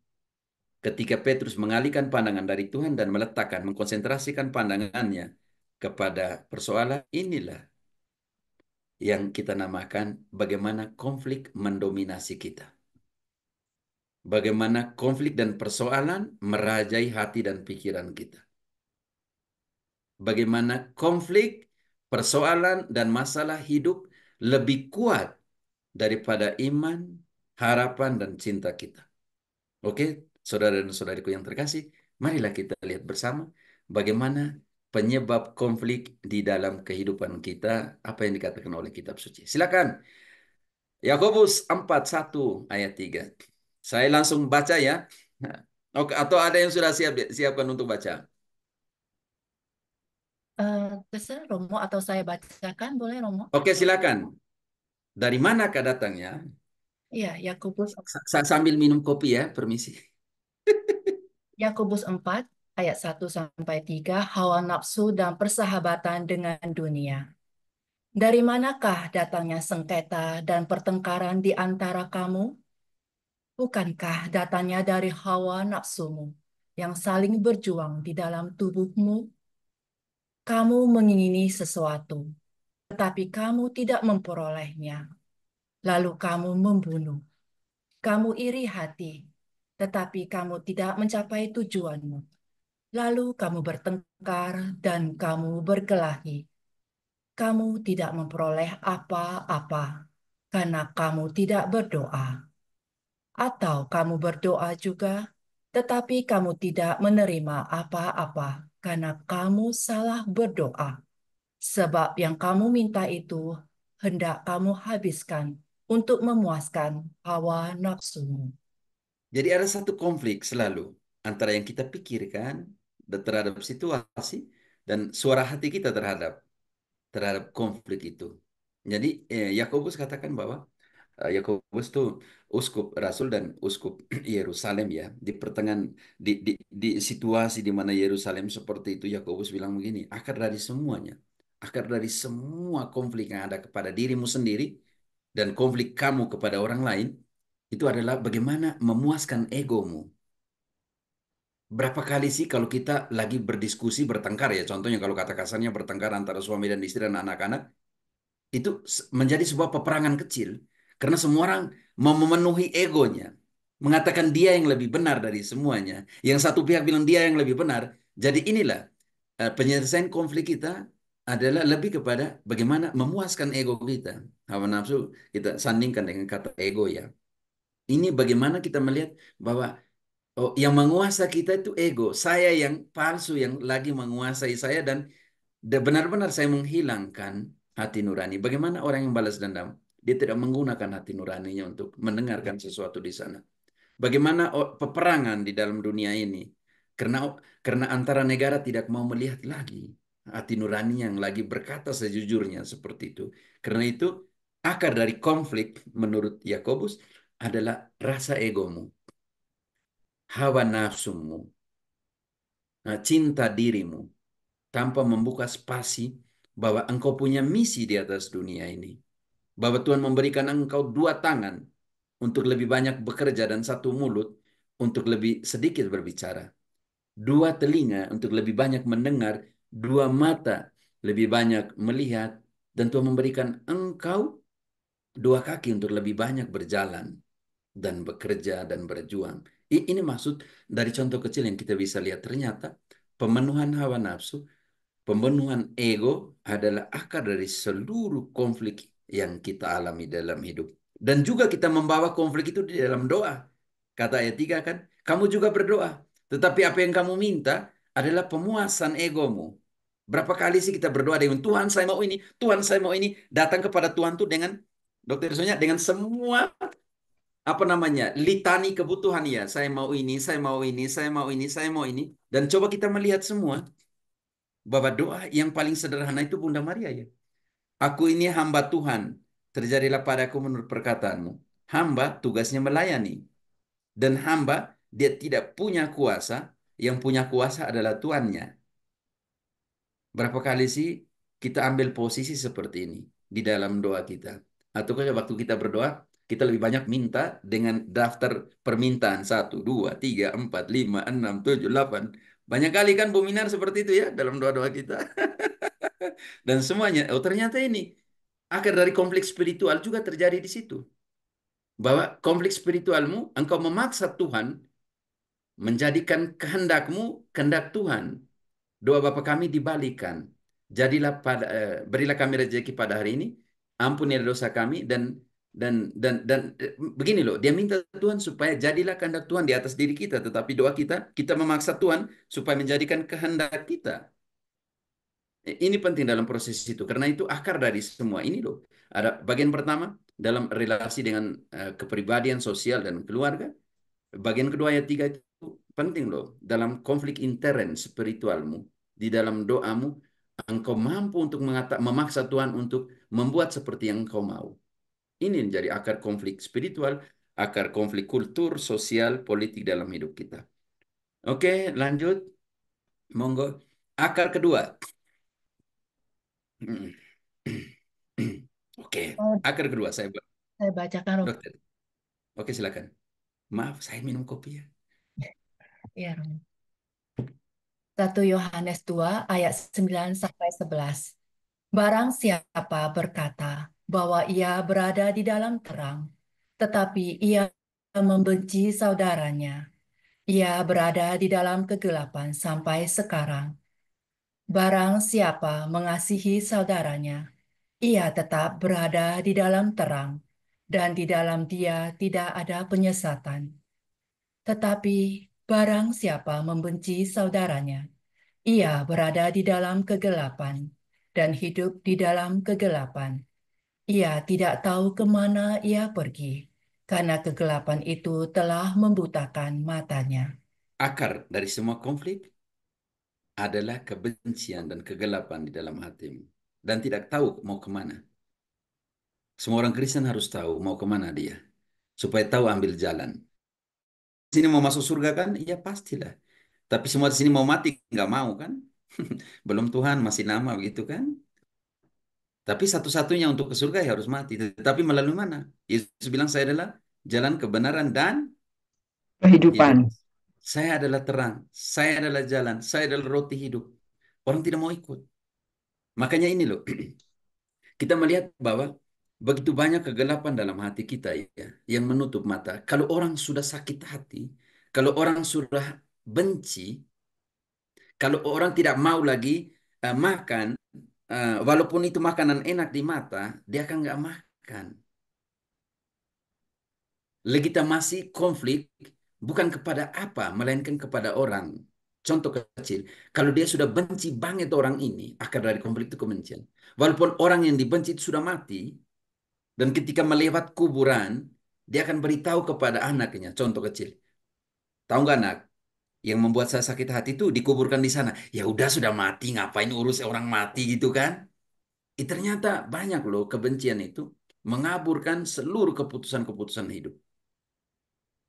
Ketika Petrus mengalihkan pandangan dari Tuhan dan meletakkan, mengkonsentrasikan pandangannya kepada persoalan inilah yang kita namakan bagaimana konflik mendominasi kita. Bagaimana konflik dan persoalan merajai hati dan pikiran kita. Bagaimana konflik, persoalan, dan masalah hidup lebih kuat daripada iman, harapan, dan cinta kita. Oke, saudara dan saudariku yang terkasih, marilah kita lihat bersama bagaimana penyebab konflik di dalam kehidupan kita, apa yang dikatakan oleh kitab suci. Silakan, Yakobus 4:1 ayat 3. Saya langsung baca ya. Oke, atau ada yang sudah siapkan untuk baca? Terserah Romo atau saya bacakan, boleh Romo? Oke, silakan. Dari manakah datangnya? Iya, Yakobus Sambil minum kopi ya, permisi. Yakobus 4 ayat 1 sampai 3, hawa nafsu dan persahabatan dengan dunia. Dari manakah datangnya sengketa dan pertengkaran di antara kamu? Bukankah datangnya dari hawa nafsumu yang saling berjuang di dalam tubuhmu? Kamu mengingini sesuatu, tetapi kamu tidak memperolehnya. Lalu kamu membunuh. Kamu iri hati, tetapi kamu tidak mencapai tujuanmu. Lalu kamu bertengkar dan kamu berkelahi. Kamu tidak memperoleh apa-apa karena kamu tidak berdoa. Atau kamu berdoa juga, tetapi kamu tidak menerima apa-apa karena kamu salah berdoa. Sebab yang kamu minta itu hendak kamu habiskan untuk memuaskan hawa nafsumu. Jadi ada satu konflik selalu antara yang kita pikirkan terhadap situasi dan suara hati kita terhadap konflik itu. Jadi Yakobus katakan bahwa Yakobus tuh uskup rasul dan uskup Yerusalem ya. Di pertengahan di situasi di mana Yerusalem seperti itu Yakobus bilang begini, akar dari semuanya, akar dari semua konflik yang ada kepada dirimu sendiri dan konflik kamu kepada orang lain itu adalah bagaimana memuaskan egomu. Berapa kali sih kalau kita lagi berdiskusi bertengkar ya, contohnya kalau kata kasarnya bertengkar antara suami dan istri dan anak-anak, itu menjadi sebuah peperangan kecil karena semua orang mau memenuhi egonya, mengatakan dia yang lebih benar dari semuanya. Yang satu pihak bilang dia yang lebih benar. Jadi inilah penyelesaian konflik kita adalah lebih kepada bagaimana memuaskan ego kita. Hawa nafsu kita sandingkan dengan kata ego ya. Ini bagaimana kita melihat bahwa oh, yang menguasai kita itu ego. Saya yang palsu yang lagi menguasai saya dan benar-benar saya menghilangkan hati nurani. Bagaimana orang yang balas dendam? Dia tidak menggunakan hati nuraninya untuk mendengarkan sesuatu di sana. Bagaimana peperangan di dalam dunia ini? Karena karena antara negara tidak mau melihat lagi hati nurani yang lagi berkata sejujurnya seperti itu. Karena itu akar dari konflik menurut Yakobus adalah rasa egomu, hawa nafsumu, cinta dirimu, tanpa membuka spasi bahwa engkau punya misi di atas dunia ini. Bahwa Tuhan memberikan engkau dua tangan untuk lebih banyak bekerja dan satu mulut untuk lebih sedikit berbicara. Dua telinga untuk lebih banyak mendengar, dua mata lebih banyak melihat, dan Tuhan memberikan engkau dua kaki untuk lebih banyak berjalan dan bekerja dan berjuang. Ini maksud dari contoh kecil yang kita bisa lihat ternyata pemenuhan hawa nafsu, pemenuhan ego adalah akar dari seluruh konflik yang kita alami dalam hidup. Dan juga kita membawa konflik itu di dalam doa. Kata ayat 3 kan, kamu juga berdoa. Tetapi apa yang kamu minta adalah pemuasan egomu. Berapa kali sih kita berdoa dengan Tuhan saya mau ini, Tuhan saya mau ini. Datang kepada Tuhan tuh dengan, Dokter Sonya, dengan semua apa namanya litani kebutuhan ya. Saya mau ini, saya mau ini, saya mau ini, saya mau ini. Dan coba kita melihat semua bahwa doa yang paling sederhana itu Bunda Maria ya. Aku ini hamba Tuhan, terjadilah padaku menurut perkataanmu. Hamba tugasnya melayani. Dan hamba dia tidak punya kuasa, yang punya kuasa adalah Tuannya. Berapa kali sih kita ambil posisi seperti ini di dalam doa kita? Atau waktu kita berdoa, kita lebih banyak minta dengan daftar permintaan. Satu, dua, tiga, empat, lima, enam, tujuh, delapan. Banyak kali kan Bu Minar seperti itu ya dalam doa-doa kita. Dan semuanya, oh ternyata ini akar dari konflik spiritual juga terjadi di situ. Bahwa konflik spiritualmu, engkau memaksa Tuhan menjadikan kehendakmu kehendak Tuhan. Doa Bapa kami dibalikan. Berilah kami rezeki pada hari ini, ampunilah dosa kami dan begini loh, dia minta Tuhan supaya jadilah kehendak Tuhan di atas diri kita, tetapi doa kita memaksa Tuhan supaya menjadikan kehendak kita. Ini penting dalam proses itu karena itu akar dari semua ini loh. Ada bagian pertama dalam relasi dengan kepribadian sosial dan keluarga. Bagian kedua ayat 3 itu penting loh dalam konflik intern spiritualmu. Di dalam doamu engkau mampu untuk memaksa Tuhan untuk membuat seperti yang engkau mau. Ini menjadi akar konflik spiritual, akar konflik kultur, sosial, politik dalam hidup kita. Oke, lanjut. Monggo. Akar kedua. Oke, Oh, akar kedua saya saya bacakan, Romo. dokter. Oke, silakan. Maaf, saya minum kopi ya. Ya, Romo. 1 Yohanes 2 ayat 9 sampai 11. Barang siapa berkata bahwa ia berada di dalam terang, tetapi ia membenci saudaranya, Ia berada di dalam kegelapan sampai sekarang. Barang siapa mengasihi saudaranya, ia tetap berada di dalam terang, dan di dalam dia tidak ada penyesatan. Tetapi barang siapa membenci saudaranya, ia berada di dalam kegelapan dan hidup di dalam kegelapan. Ia tidak tahu kemana ia pergi, karena kegelapan itu telah membutakan matanya. Akar dari semua konflik adalah kebencian dan kegelapan di dalam hatimu. Dan tidak tahu mau kemana. Semua orang Kristen harus tahu mau kemana dia. Supaya tahu ambil jalan. Di sini mau masuk surga kan? Iya pastilah. Tapi semua di sini mau mati, nggak mau kan? Belum Tuhan, masih nama begitu kan? Tapi satu-satunya untuk ke surga ya harus mati. Tetapi melalui mana? Yesus bilang saya adalah jalan kebenaran dan hidup. Kehidupan. Saya adalah terang, saya adalah jalan, saya adalah roti hidup. Orang tidak mau ikut. Makanya ini loh, kita melihat bahwa begitu banyak kegelapan dalam hati kita ya, yang menutup mata. Kalau orang sudah sakit hati, kalau orang sudah benci, kalau orang tidak mau lagi makan, walaupun itu makanan enak di mata, dia akan nggak makan. Legitimasi konflik bukan kepada apa, melainkan kepada orang. Contoh kecil, kalau dia sudah benci banget orang ini, akar dari konflik itu kebencian. Walaupun orang yang dibenci itu sudah mati, dan ketika melewat kuburan, dia akan beritahu kepada anaknya. Contoh kecil, tahu nggak anak, yang membuat saya sakit hati itu dikuburkan di sana. Ya udah sudah mati, ngapain urus orang mati gitu kan? Ternyata banyak loh kebencian itu mengaburkan seluruh keputusan-keputusan hidup.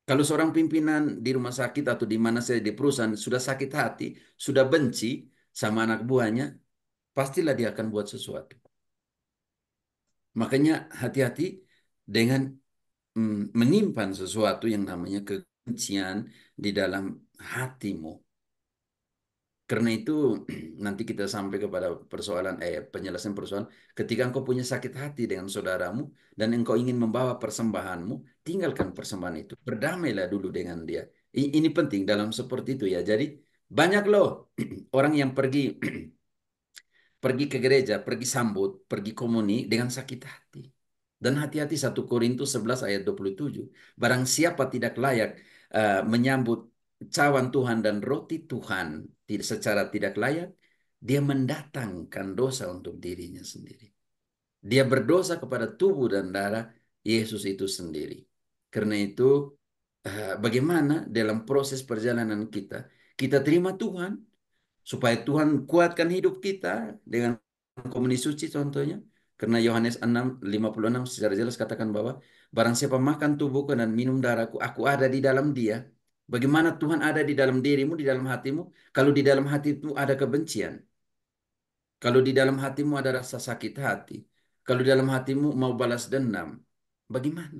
Kalau seorang pimpinan di rumah sakit atau di mana saya di perusahaan sudah sakit hati, sudah benci sama anak buahnya, pastilah dia akan buat sesuatu. Makanya hati-hati dengan menyimpan sesuatu yang namanya kebencian di dalam hatimu. Karena itu nanti kita sampai kepada persoalan penjelasan persoalan ketika engkau punya sakit hati dengan saudaramu dan engkau ingin membawa persembahanmu, tinggalkan persembahan itu. Berdamailah dulu dengan dia. Ini penting dalam seperti itu ya. Jadi banyak loh orang yang pergi pergi ke gereja, pergi sambut, pergi komuni dengan sakit hati. Dan hati-hati 1 Korintus 11 ayat 27. Barang siapa tidak layak menyambut cawan Tuhan dan roti Tuhan secara tidak layak, dia mendatangkan dosa untuk dirinya sendiri. Dia berdosa kepada tubuh dan darah Yesus itu sendiri. Karena itu, bagaimana dalam proses perjalanan kita, kita terima Tuhan, supaya Tuhan kuatkan hidup kita dengan komuni suci contohnya. Karena Yohanes 6:56 secara jelas katakan bahwa barang siapa makan tubuhku dan minum darahku, aku ada di dalam dia. Bagaimana Tuhan ada di dalam dirimu, di dalam hatimu? Kalau di dalam hatimu ada kebencian, kalau di dalam hatimu ada rasa sakit hati, kalau di dalam hatimu mau balas dendam, bagaimana?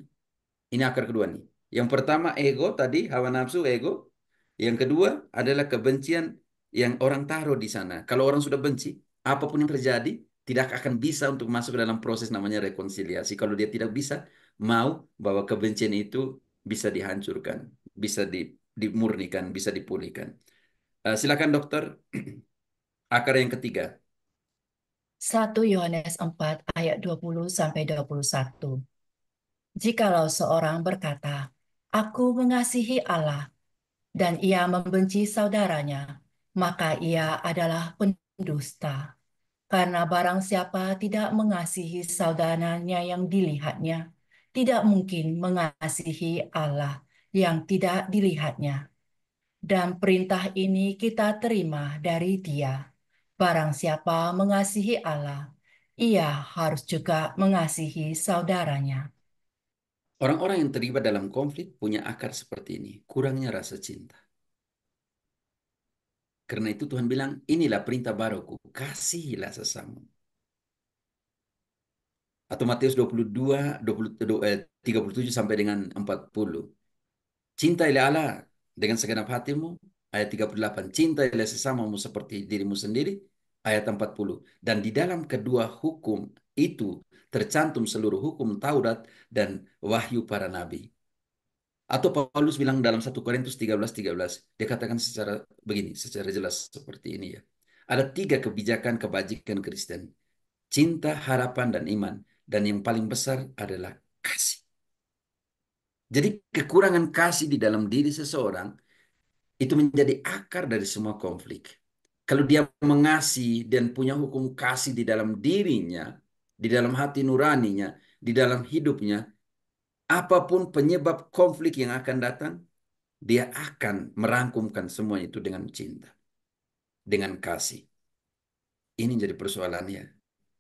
Ini akar kedua nih. Yang pertama ego tadi, hawa nafsu ego. Yang kedua adalah kebencian yang orang taruh di sana. Kalau orang sudah benci, apapun yang terjadi tidak akan bisa untuk masuk ke dalam proses namanya rekonsiliasi. Kalau dia tidak bisa mau bahwa kebencian itu bisa dihancurkan, bisa dimurnikan, bisa dipulihkan. Silakan dokter, akar yang ketiga. 1 Yohanes 4 ayat 20 sampai 21. Jikalau seorang berkata, "Aku mengasihi Allah," dan ia membenci saudaranya, maka ia adalah pendusta. Karena barang siapa tidak mengasihi saudaranya yang dilihatnya, tidak mungkin mengasihi Allah yang tidak dilihatnya. Dan perintah ini kita terima dari Dia. Barang siapa mengasihi Allah, ia harus juga mengasihi saudaranya. Orang-orang yang terlibat dalam konflik punya akar seperti ini, kurangnya rasa cinta. Karena itu Tuhan bilang, inilah perintah baruku, kasihilah sesama. Atau Matius 22, 37 sampai dengan 40. Cintailah Allah dengan segenap hatimu, ayat 38. Cintailah sesamamu seperti dirimu sendiri, ayat 40. Dan di dalam kedua hukum itu tercantum seluruh hukum Taurat dan wahyu para nabi. Atau Paulus bilang dalam 1 Korintus 13:13, dia katakan secara begini, secara jelas seperti ini ya. Ada 3 kebijakan kebajikan Kristen. Cinta, harapan, dan iman. Dan yang paling besar adalah kasih. Jadi kekurangan kasih di dalam diri seseorang itu menjadi akar dari semua konflik. Kalau dia mengasihi dan punya hukum kasih di dalam dirinya, di dalam hati nuraninya, di dalam hidupnya, apapun penyebab konflik yang akan datang, dia akan merangkumkan semua itu dengan cinta, dengan kasih. Ini jadi persoalannya.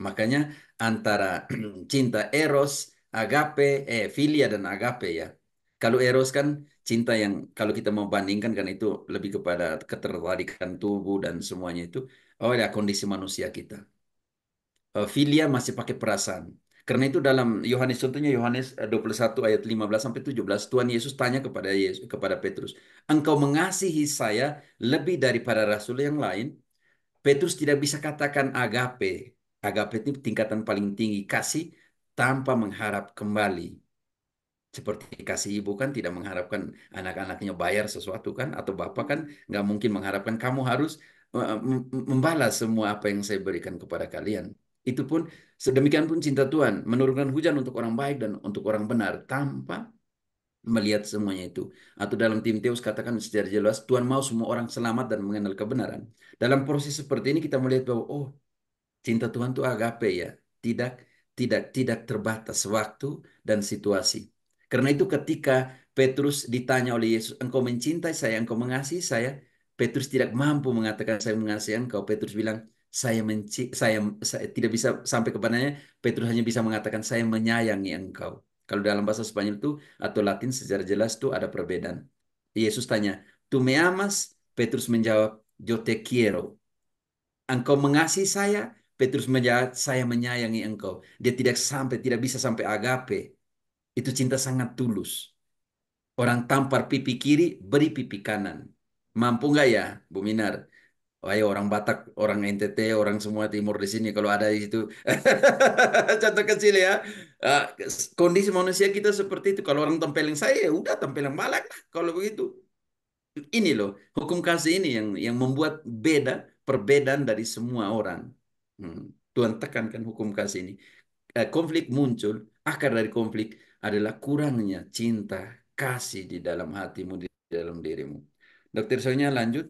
Makanya antara cinta eros, agape, filia dan agape ya. Kalau eros kan cinta yang kalau kita mau bandingkan kan itu lebih kepada ketertarikan tubuh dan semuanya itu. Oh ya kondisi manusia kita. Filia masih pakai perasaan. Karena itu dalam Yohanes contohnya Yohanes 21 ayat 15 sampai 17 Tuhan Yesus tanya kepada Petrus, "Engkau mengasihi saya lebih daripada rasul yang lain?" Petrus tidak bisa katakan agape. Agape itu tingkatan paling tinggi kasih tanpa mengharap kembali. Seperti kasih ibu kan tidak mengharapkan anak-anaknya bayar sesuatu kan, atau bapak kan nggak mungkin mengharapkan kamu harus membalas semua apa yang saya berikan kepada kalian. Itu pun sedemikian pun cinta Tuhan menurunkan hujan untuk orang baik dan untuk orang benar tanpa melihat semuanya itu. Atau dalam Timotius katakan secara jelas Tuhan mau semua orang selamat dan mengenal kebenaran. Dalam proses seperti ini kita melihat bahwa oh cinta Tuhan itu agape ya, tidak tidak terbatas waktu dan situasi. Karena itu ketika Petrus ditanya oleh Yesus, "Engkau mencintai saya, engkau mengasihi saya?" Petrus tidak mampu mengatakan saya mengasihi engkau. Petrus bilang, saya tidak bisa sampai kepadanya. Petrus hanya bisa mengatakan saya menyayangi engkau. Kalau dalam bahasa Spanyol itu atau Latin secara jelas itu ada perbedaan. Yesus tanya, "Tu me amas?" Petrus menjawab, "Yo te quiero." Engkau mengasihi saya, Petrus menjawab, saya menyayangi engkau. Dia tidak bisa sampai agape. Itu cinta sangat tulus. Orang tampar pipi kiri, beri pipi kanan. Mampu nggak ya, Bu Minar? Ayo orang Batak, orang NTT, orang semua timur di sini kalau ada di situ. Contoh kecil ya. Ah, Kondisi manusia kita seperti itu. Kalau orang tempelin saya, ya udah tempelin balik lah. Kalau begitu. Ini loh, hukum kasih ini yang membuat perbedaan dari semua orang. Hmm. Tuhan tekankan hukum kasih ini. Konflik muncul, akar dari konflik adalah kurangnya cinta, kasih di dalam hatimu, di dalam dirimu. Dokter Sonya lanjut.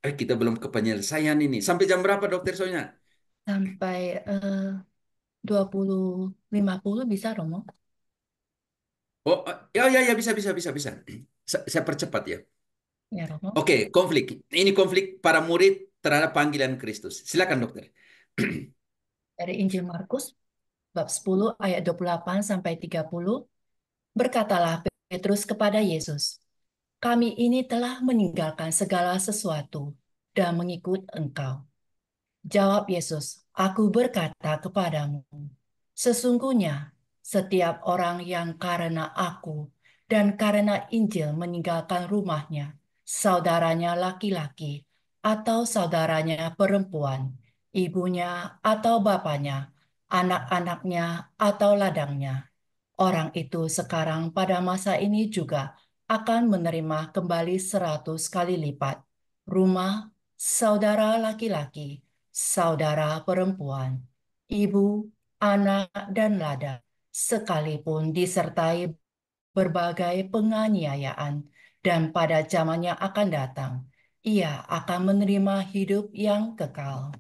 Kita belum ke penyelesaian ini. Sampai jam berapa Dokter Sonya? Sampai 20.50 bisa, Romo? Oh, ya, ya, ya, bisa, bisa, bisa, bisa. Saya percepat ya. Ya, Romo. Oke, konflik. Ini konflik para murid terhadap panggilan Kristus. Silakan dokter. Dari Injil Markus, bab 10 ayat 28 sampai 30, berkatalah Petrus kepada Yesus, kami ini telah meninggalkan segala sesuatu dan mengikut Engkau. Jawab Yesus, aku berkata kepadamu, sesungguhnya setiap orang yang karena aku dan karena Injil meninggalkan rumahnya, saudaranya laki-laki atau saudaranya perempuan, ibunya atau bapaknya, anak-anaknya atau ladangnya, orang itu sekarang pada masa ini juga akan menerima kembali 100 kali lipat rumah, saudara laki-laki, saudara perempuan, ibu, anak, dan ladang, sekalipun disertai berbagai penganiayaan, dan pada zamannya akan datang, ia akan menerima hidup yang kekal.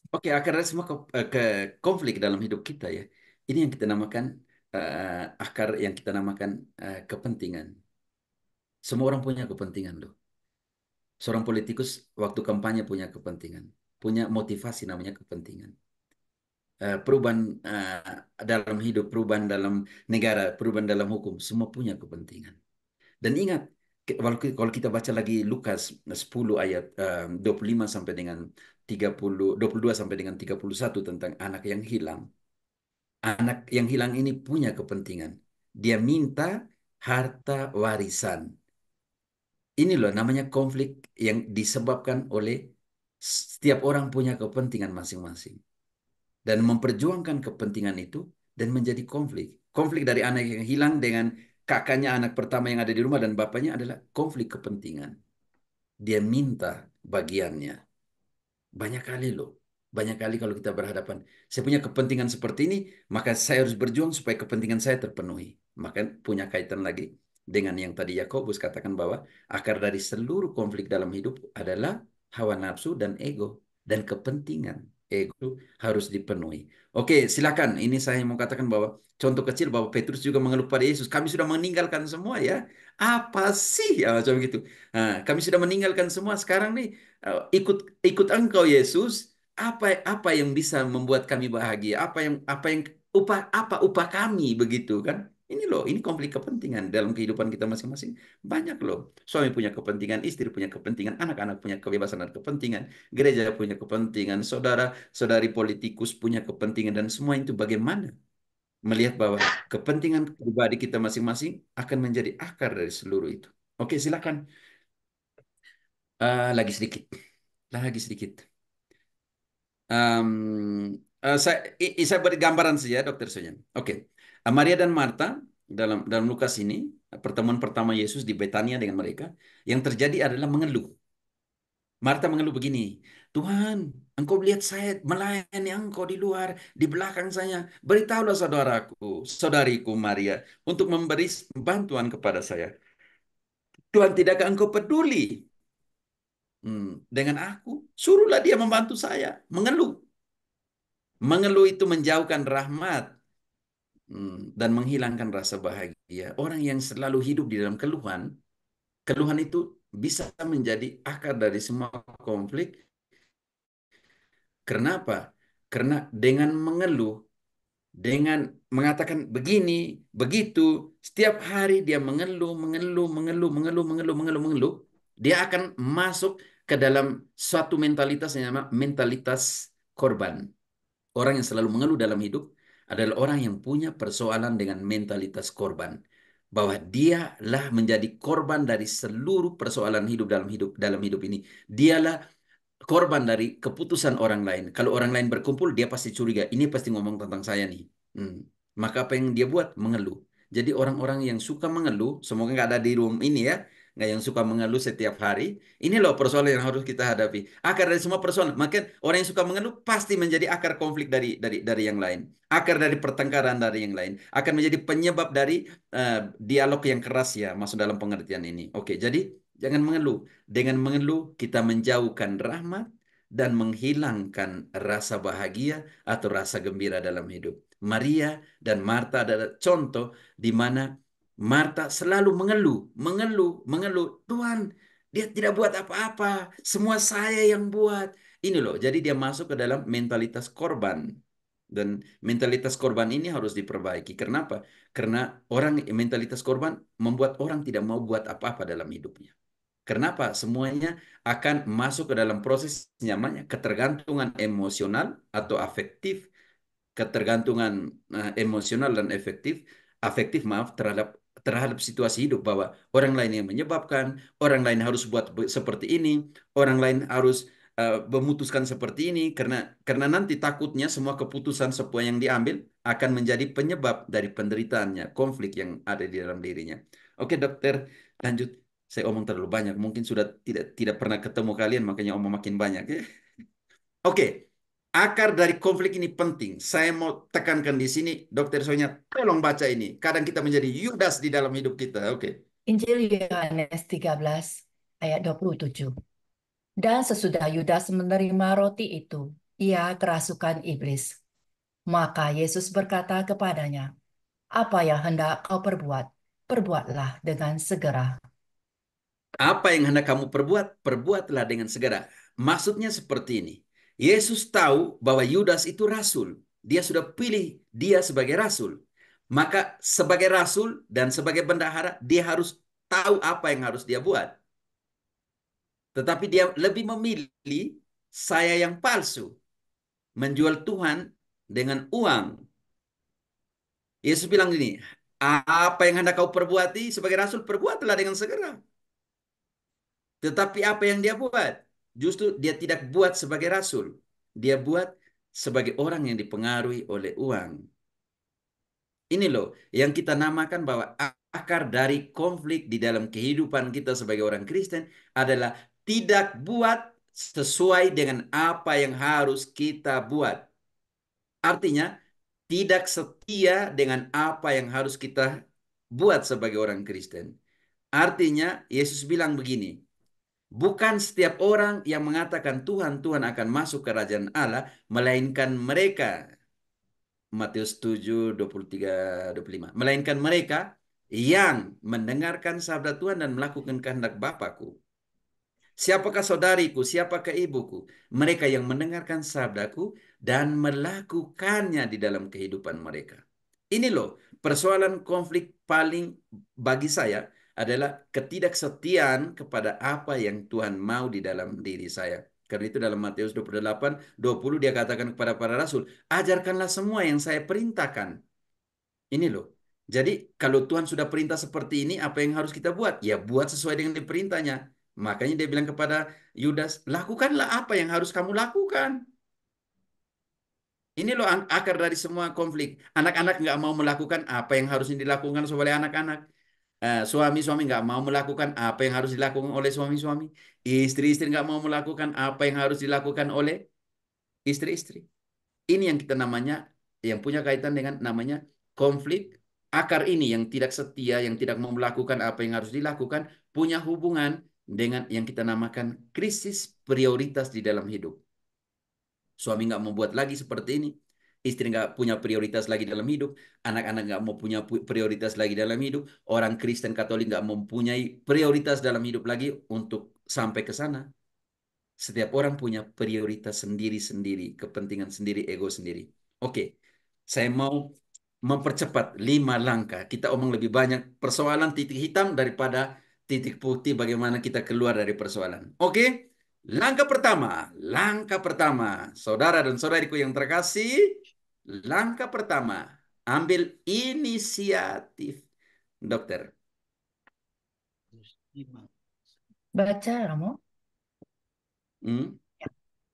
Oke, akar dari semua ke konflik dalam hidup kita ya. Ini yang kita namakan akar yang kita namakan kepentingan. Semua orang punya kepentingan loh. Seorang politikus waktu kampanye punya kepentingan, punya motivasi namanya kepentingan. Perubahan dalam hidup, perubahan dalam negara, perubahan dalam hukum, semua punya kepentingan. Dan ingat, kalau kita baca lagi Lukas 10 ayat 25 sampai dengan 22 sampai dengan 31 tentang anak yang hilang. Anak yang hilang ini punya kepentingan. Dia minta harta warisan. Ini loh namanya konflik yang disebabkan oleh setiap orang punya kepentingan masing-masing. Dan memperjuangkan kepentingan itu dan menjadi konflik. Konflik dari anak yang hilang dengan kakaknya anak pertama yang ada di rumah dan bapaknya adalah konflik kepentingan. Dia minta bagiannya. Banyak kali loh. Banyak kali kalau kita berhadapan. Saya punya kepentingan seperti ini, maka saya harus berjuang supaya kepentingan saya terpenuhi. Maka punya kaitan lagi dengan yang tadi Yakobus katakan bahwa akar dari seluruh konflik dalam hidup adalah hawa nafsu dan ego. Dan kepentingan ego harus dipenuhi. Oke, silakan. Ini saya mau katakan bahwa contoh kecil bahwa Petrus juga mengeluh pada Yesus. Kami sudah meninggalkan semua ya. Apa sih? Ya, macam gitu. Nah, kami sudah meninggalkan semua. Sekarang nih ikut ikut Engkau Yesus, apa yang bisa membuat kami bahagia? Apa yang upah kami begitu kan? Ini loh, ini konflik kepentingan dalam kehidupan kita masing-masing. Banyak loh. Suami punya kepentingan, istri punya kepentingan, anak-anak punya kebebasan dan kepentingan, gereja punya kepentingan, saudara-saudari politikus punya kepentingan dan semua itu bagaimana melihat bahwa kepentingan pribadi kita masing-masing akan menjadi akar dari seluruh itu. Oke, silakan. Lagi sedikit. Lagi sedikit. Em, saya beri gambaran saja, Dokter Sonyan. Oke. Maria dan Marta dalam Lukas ini, pertemuan pertama Yesus di Betania dengan mereka, yang terjadi adalah mengeluh. Marta mengeluh begini, Tuhan, Engkau lihat saya melayani Engkau di luar, di belakang saya. Beritahulah saudariku Maria, untuk memberi bantuan kepada saya. Tuhan, tidakkah Engkau peduli dengan aku? Suruhlah dia membantu saya. Mengeluh. Mengeluh itu menjauhkan rahmat dan menghilangkan rasa bahagia. Orang yang selalu hidup di dalam keluhan, keluhan itu bisa menjadi akar dari semua konflik. Kenapa? Karena dengan mengeluh, dengan mengatakan begini, begitu, setiap hari dia mengeluh, mengeluh, mengeluh, mengeluh, mengeluh, mengeluh, mengeluh, dia akan masuk ke dalam suatu mentalitas yang namanya mentalitas korban. Orang yang selalu mengeluh dalam hidup adalah orang yang punya persoalan dengan mentalitas korban. Bahwa dialah menjadi korban dari seluruh persoalan hidup dalam hidup ini. Dialah korban dari keputusan orang lain. Kalau orang lain berkumpul, dia pasti curiga. Ini pasti ngomong tentang saya nih. Hmm. Maka apa yang dia buat? Mengeluh. Jadi orang-orang yang suka mengeluh, semoga nggak ada di room ini ya, nggak yang suka mengeluh setiap hari. Ini loh persoalan yang harus kita hadapi. Akar dari semua persoalan. Maka orang yang suka mengeluh pasti menjadi akar konflik dari yang lain. Akar dari pertengkaran dari yang lain. Akan menjadi penyebab dari dialog yang keras ya, masuk dalam pengertian ini. Oke, jadi jangan mengeluh. Dengan mengeluh, kita menjauhkan rahmat dan menghilangkan rasa bahagia atau rasa gembira dalam hidup. Maria dan Marta adalah contoh di mana Marta selalu mengeluh, mengeluh, mengeluh. Tuhan, dia tidak buat apa-apa. Semua saya yang buat. Ini loh, jadi dia masuk ke dalam mentalitas korban. Dan mentalitas korban ini harus diperbaiki. Kenapa? Karena mentalitas korban membuat orang tidak mau buat apa-apa dalam hidupnya. Kenapa? Semuanya akan masuk ke dalam proses namanya ketergantungan emosional atau afektif, ketergantungan emosional dan afektif maaf terhadap situasi hidup bahwa orang lain yang menyebabkan, orang lain harus buat seperti ini, orang lain harus memutuskan seperti ini karena nanti takutnya semua keputusan semua yang diambil akan menjadi penyebab dari penderitaannya, konflik yang ada di dalam dirinya. Oke, dokter, lanjut. Saya omong terlalu banyak. Mungkin sudah tidak pernah ketemu kalian, makanya omong makin banyak. Ya. Oke, akar dari konflik ini penting. Saya mau tekankan di sini, Dokter Sonya, tolong baca ini. Kadang kita menjadi Yudas di dalam hidup kita. Oke. Injil Yohanes 13 ayat 27. Dan sesudah Yudas menerima roti itu, ia kerasukan iblis. Maka Yesus berkata kepadanya, "Apa yang hendak kau perbuat? Perbuatlah dengan segera." Apa yang hendak kamu perbuat, perbuatlah dengan segera. Maksudnya seperti ini. Yesus tahu bahwa Yudas itu rasul. Dia sudah pilih dia sebagai rasul. Maka sebagai rasul dan sebagai bendahara, dia harus tahu apa yang harus dia buat. Tetapi dia lebih memilih saya yang palsu. Menjual Tuhan dengan uang. Yesus bilang gini, apa yang hendak kau perbuati sebagai rasul, perbuatlah dengan segera. Tetapi apa yang dia buat? Justru dia tidak buat sebagai rasul. Dia buat sebagai orang yang dipengaruhi oleh uang. Ini loh yang kita namakan bahwa akar dari konflik di dalam kehidupan kita sebagai orang Kristen adalah tidak buat sesuai dengan apa yang harus kita buat. Artinya, tidak setia dengan apa yang harus kita buat sebagai orang Kristen. Artinya, Yesus bilang begini, bukan setiap orang yang mengatakan Tuhan, Tuhan akan masuk ke kerajaan Allah, melainkan mereka, Matius 7, 23, 25, melainkan mereka yang mendengarkan sabda Tuhan dan melakukan kehendak Bapakku. Siapakah saudariku, siapakah ibuku? Mereka yang mendengarkan sabdaku dan melakukannya di dalam kehidupan mereka. Ini loh, persoalan konflik paling bagi saya adalah ketidaksetiaan kepada apa yang Tuhan mau di dalam diri saya. Karena itu dalam Matius 28, 20 dia katakan kepada para rasul, ajarkanlah semua yang saya perintahkan. Ini loh. Jadi kalau Tuhan sudah perintah seperti ini, apa yang harus kita buat? Ya buat sesuai dengan perintahnya. Makanya dia bilang kepada Yudas, lakukanlah apa yang harus kamu lakukan. Ini loh akar dari semua konflik. Anak-anak nggak mau melakukan apa yang harusnya dilakukan oleh anak-anak. Suami-suami nggak mau melakukan apa yang harus dilakukan oleh suami-suami. Istri-istri nggak mau melakukan apa yang harus dilakukan oleh istri-istri. Ini yang kita namanya, yang punya kaitan dengan namanya konflik. Akar ini yang tidak setia, yang tidak mau melakukan apa yang harus dilakukan, punya hubungan dengan yang kita namakan krisis prioritas di dalam hidup. Suami nggak mau buat lagi seperti ini. Istri nggak punya prioritas lagi dalam hidup. Anak-anak nggak mau punya prioritas lagi dalam hidup. Orang Kristen Katolik nggak mempunyai prioritas dalam hidup lagi untuk sampai ke sana. Setiap orang punya prioritas sendiri-sendiri, kepentingan sendiri, ego sendiri. Oke, saya mau mempercepat 5 langkah. Kita omong lebih banyak persoalan titik hitam daripada titik putih bagaimana kita keluar dari persoalan. Oke, langkah pertama, saudara dan saudariku yang terkasih, langkah pertama, ambil inisiatif. Dokter. Baca, Romo. Hmm?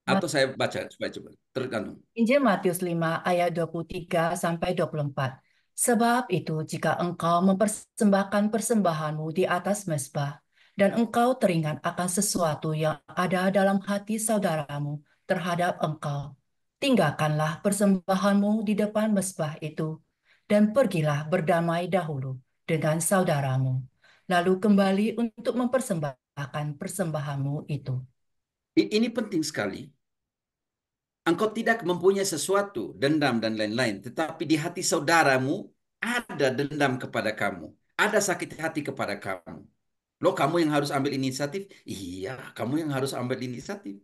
Atau saya baca, supaya coba. Tergantung. Injil Matius 5 ayat 23 sampai 24. Sebab itu jika engkau mempersembahkan persembahanmu di atas mezbah dan engkau teringat akan sesuatu yang ada dalam hati saudaramu terhadap engkau, tinggalkanlah persembahanmu di depan mezbah itu dan pergilah berdamai dahulu dengan saudaramu. Lalu kembali untuk mempersembahkan persembahanmu itu. Ini penting sekali. Engkau tidak mempunyai sesuatu, dendam dan lain-lain, tetapi di hati saudaramu ada dendam kepada kamu, ada sakit hati kepada kamu. Loh, kamu yang harus ambil inisiatif? Iya, kamu yang harus ambil inisiatif.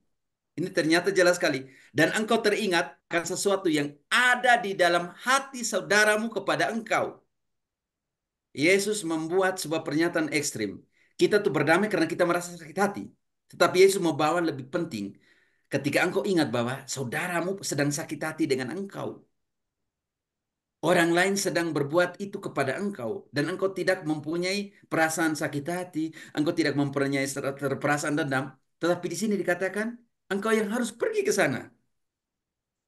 Ini ternyata jelas sekali. Dan engkau teringat akan sesuatu yang ada di dalam hati saudaramu kepada engkau. Yesus membuat sebuah pernyataan ekstrim. Kita tuh berdamai karena kita merasa sakit hati. Tetapi Yesus membawa lebih penting. Ketika engkau ingat bahwa saudaramu sedang sakit hati dengan engkau. Orang lain sedang berbuat itu kepada engkau. Dan engkau tidak mempunyai perasaan sakit hati. Engkau tidak mempunyai perasaan dendam. Tetapi di sini dikatakan, engkau yang harus pergi ke sana.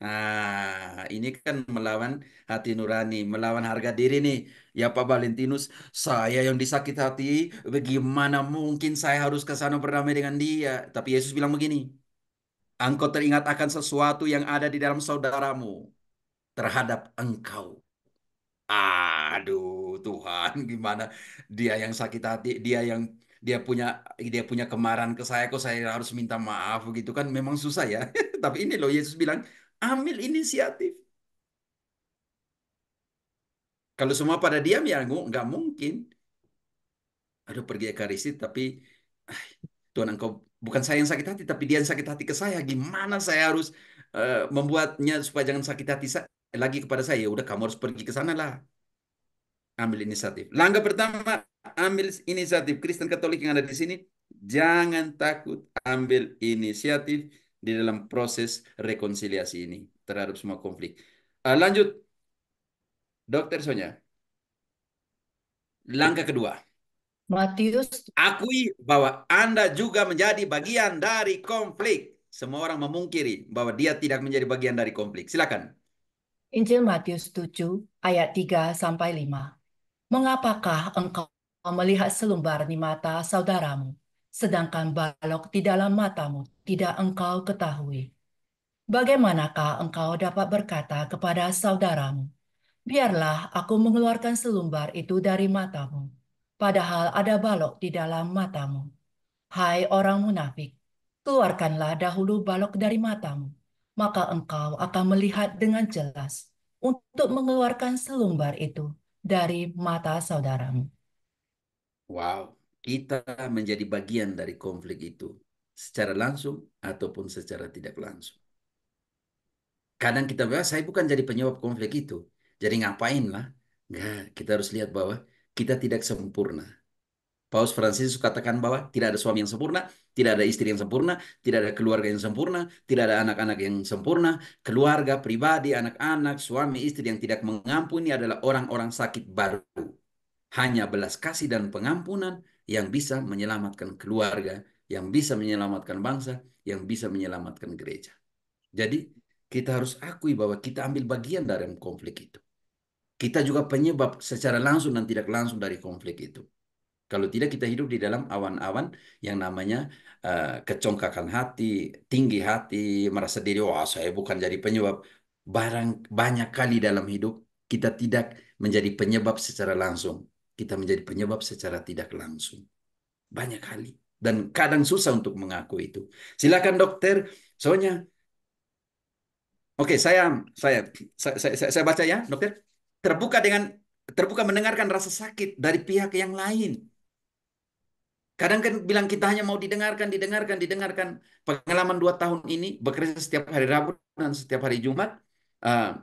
Nah, ini kan melawan hati nurani, melawan harga diri nih. Ya Pak Valentinus, saya yang disakit hati, bagaimana mungkin saya harus ke sana berdamai dengan dia? Tapi Yesus bilang begini, engkau teringat akan sesuatu yang ada di dalam saudaramu terhadap engkau. Aduh, Tuhan, gimana dia yang sakit hati, dia punya dia punya kemarahan ke saya, kok saya harus minta maaf begitu kan? Memang susah ya. Tapi ini loh Yesus bilang, ambil inisiatif. Kalau semua pada diam ya nggak mungkin. Aduh, pergi Ekaristi tapi ah, Tuhan engkau, bukan saya yang sakit hati tapi dia yang sakit hati ke saya. Gimana saya harus membuatnya supaya jangan sakit hati lagi kepada saya? Ya udah, kamu harus pergi ke sana lah. Ambil inisiatif. Langkah pertama, ambil inisiatif. Kristen Katolik yang ada di sini, jangan takut ambil inisiatif di dalam proses rekonsiliasi ini terhadap semua konflik. Lanjut, Dokter Sonya. Langkah kedua. Matius Akui bahwa Anda juga menjadi bagian dari konflik. Semua orang memungkiri bahwa dia tidak menjadi bagian dari konflik. Silakan. Injil Matius 7 ayat 3 sampai 5. Mengapakah engkau melihat selumbar di mata saudaramu, sedangkan balok di dalam matamu tidak engkau ketahui? Bagaimanakah engkau dapat berkata kepada saudaramu, biarlah aku mengeluarkan selumbar itu dari matamu, padahal ada balok di dalam matamu? Hai orang munafik, keluarkanlah dahulu balok dari matamu, maka engkau akan melihat dengan jelas untuk mengeluarkan selumbar itu dari mata saudaramu. Wow, kita menjadi bagian dari konflik itu secara langsung ataupun secara tidak langsung. Kadang kita bilang, saya bukan jadi penyebab konflik itu. Jadi ngapain lah? Enggak, kita harus lihat bahwa kita tidak sempurna. Paus Fransiskus katakan bahwa tidak ada suami yang sempurna, tidak ada istri yang sempurna, tidak ada keluarga yang sempurna, tidak ada anak-anak yang sempurna. Keluarga, pribadi, anak-anak, suami, istri yang tidak mengampuni adalah orang-orang sakit baru. Hanya belas kasih dan pengampunan yang bisa menyelamatkan keluarga, yang bisa menyelamatkan bangsa, yang bisa menyelamatkan gereja. Jadi kita harus akui bahwa kita ambil bagian dalam konflik itu. Kita juga penyebab secara langsung dan tidak langsung dari konflik itu. Kalau tidak kita hidup di dalam awan-awan yang namanya kecongkakan hati, tinggi hati, merasa diri, wah saya bukan jadi penyebab. Banyak kali dalam hidup kita tidak menjadi penyebab secara langsung. Kita menjadi penyebab secara tidak langsung. Banyak kali. Dan kadang susah untuk mengaku itu. Silakan dokter. Soalnya, oke, saya baca ya, dokter. Terbuka dengan terbuka mendengarkan rasa sakit dari pihak yang lain. Kadang kan bilang kita hanya mau didengarkan, didengarkan, didengarkan. Pengalaman 2 tahun ini bekerja setiap hari Rabu dan setiap hari Jumat, eh,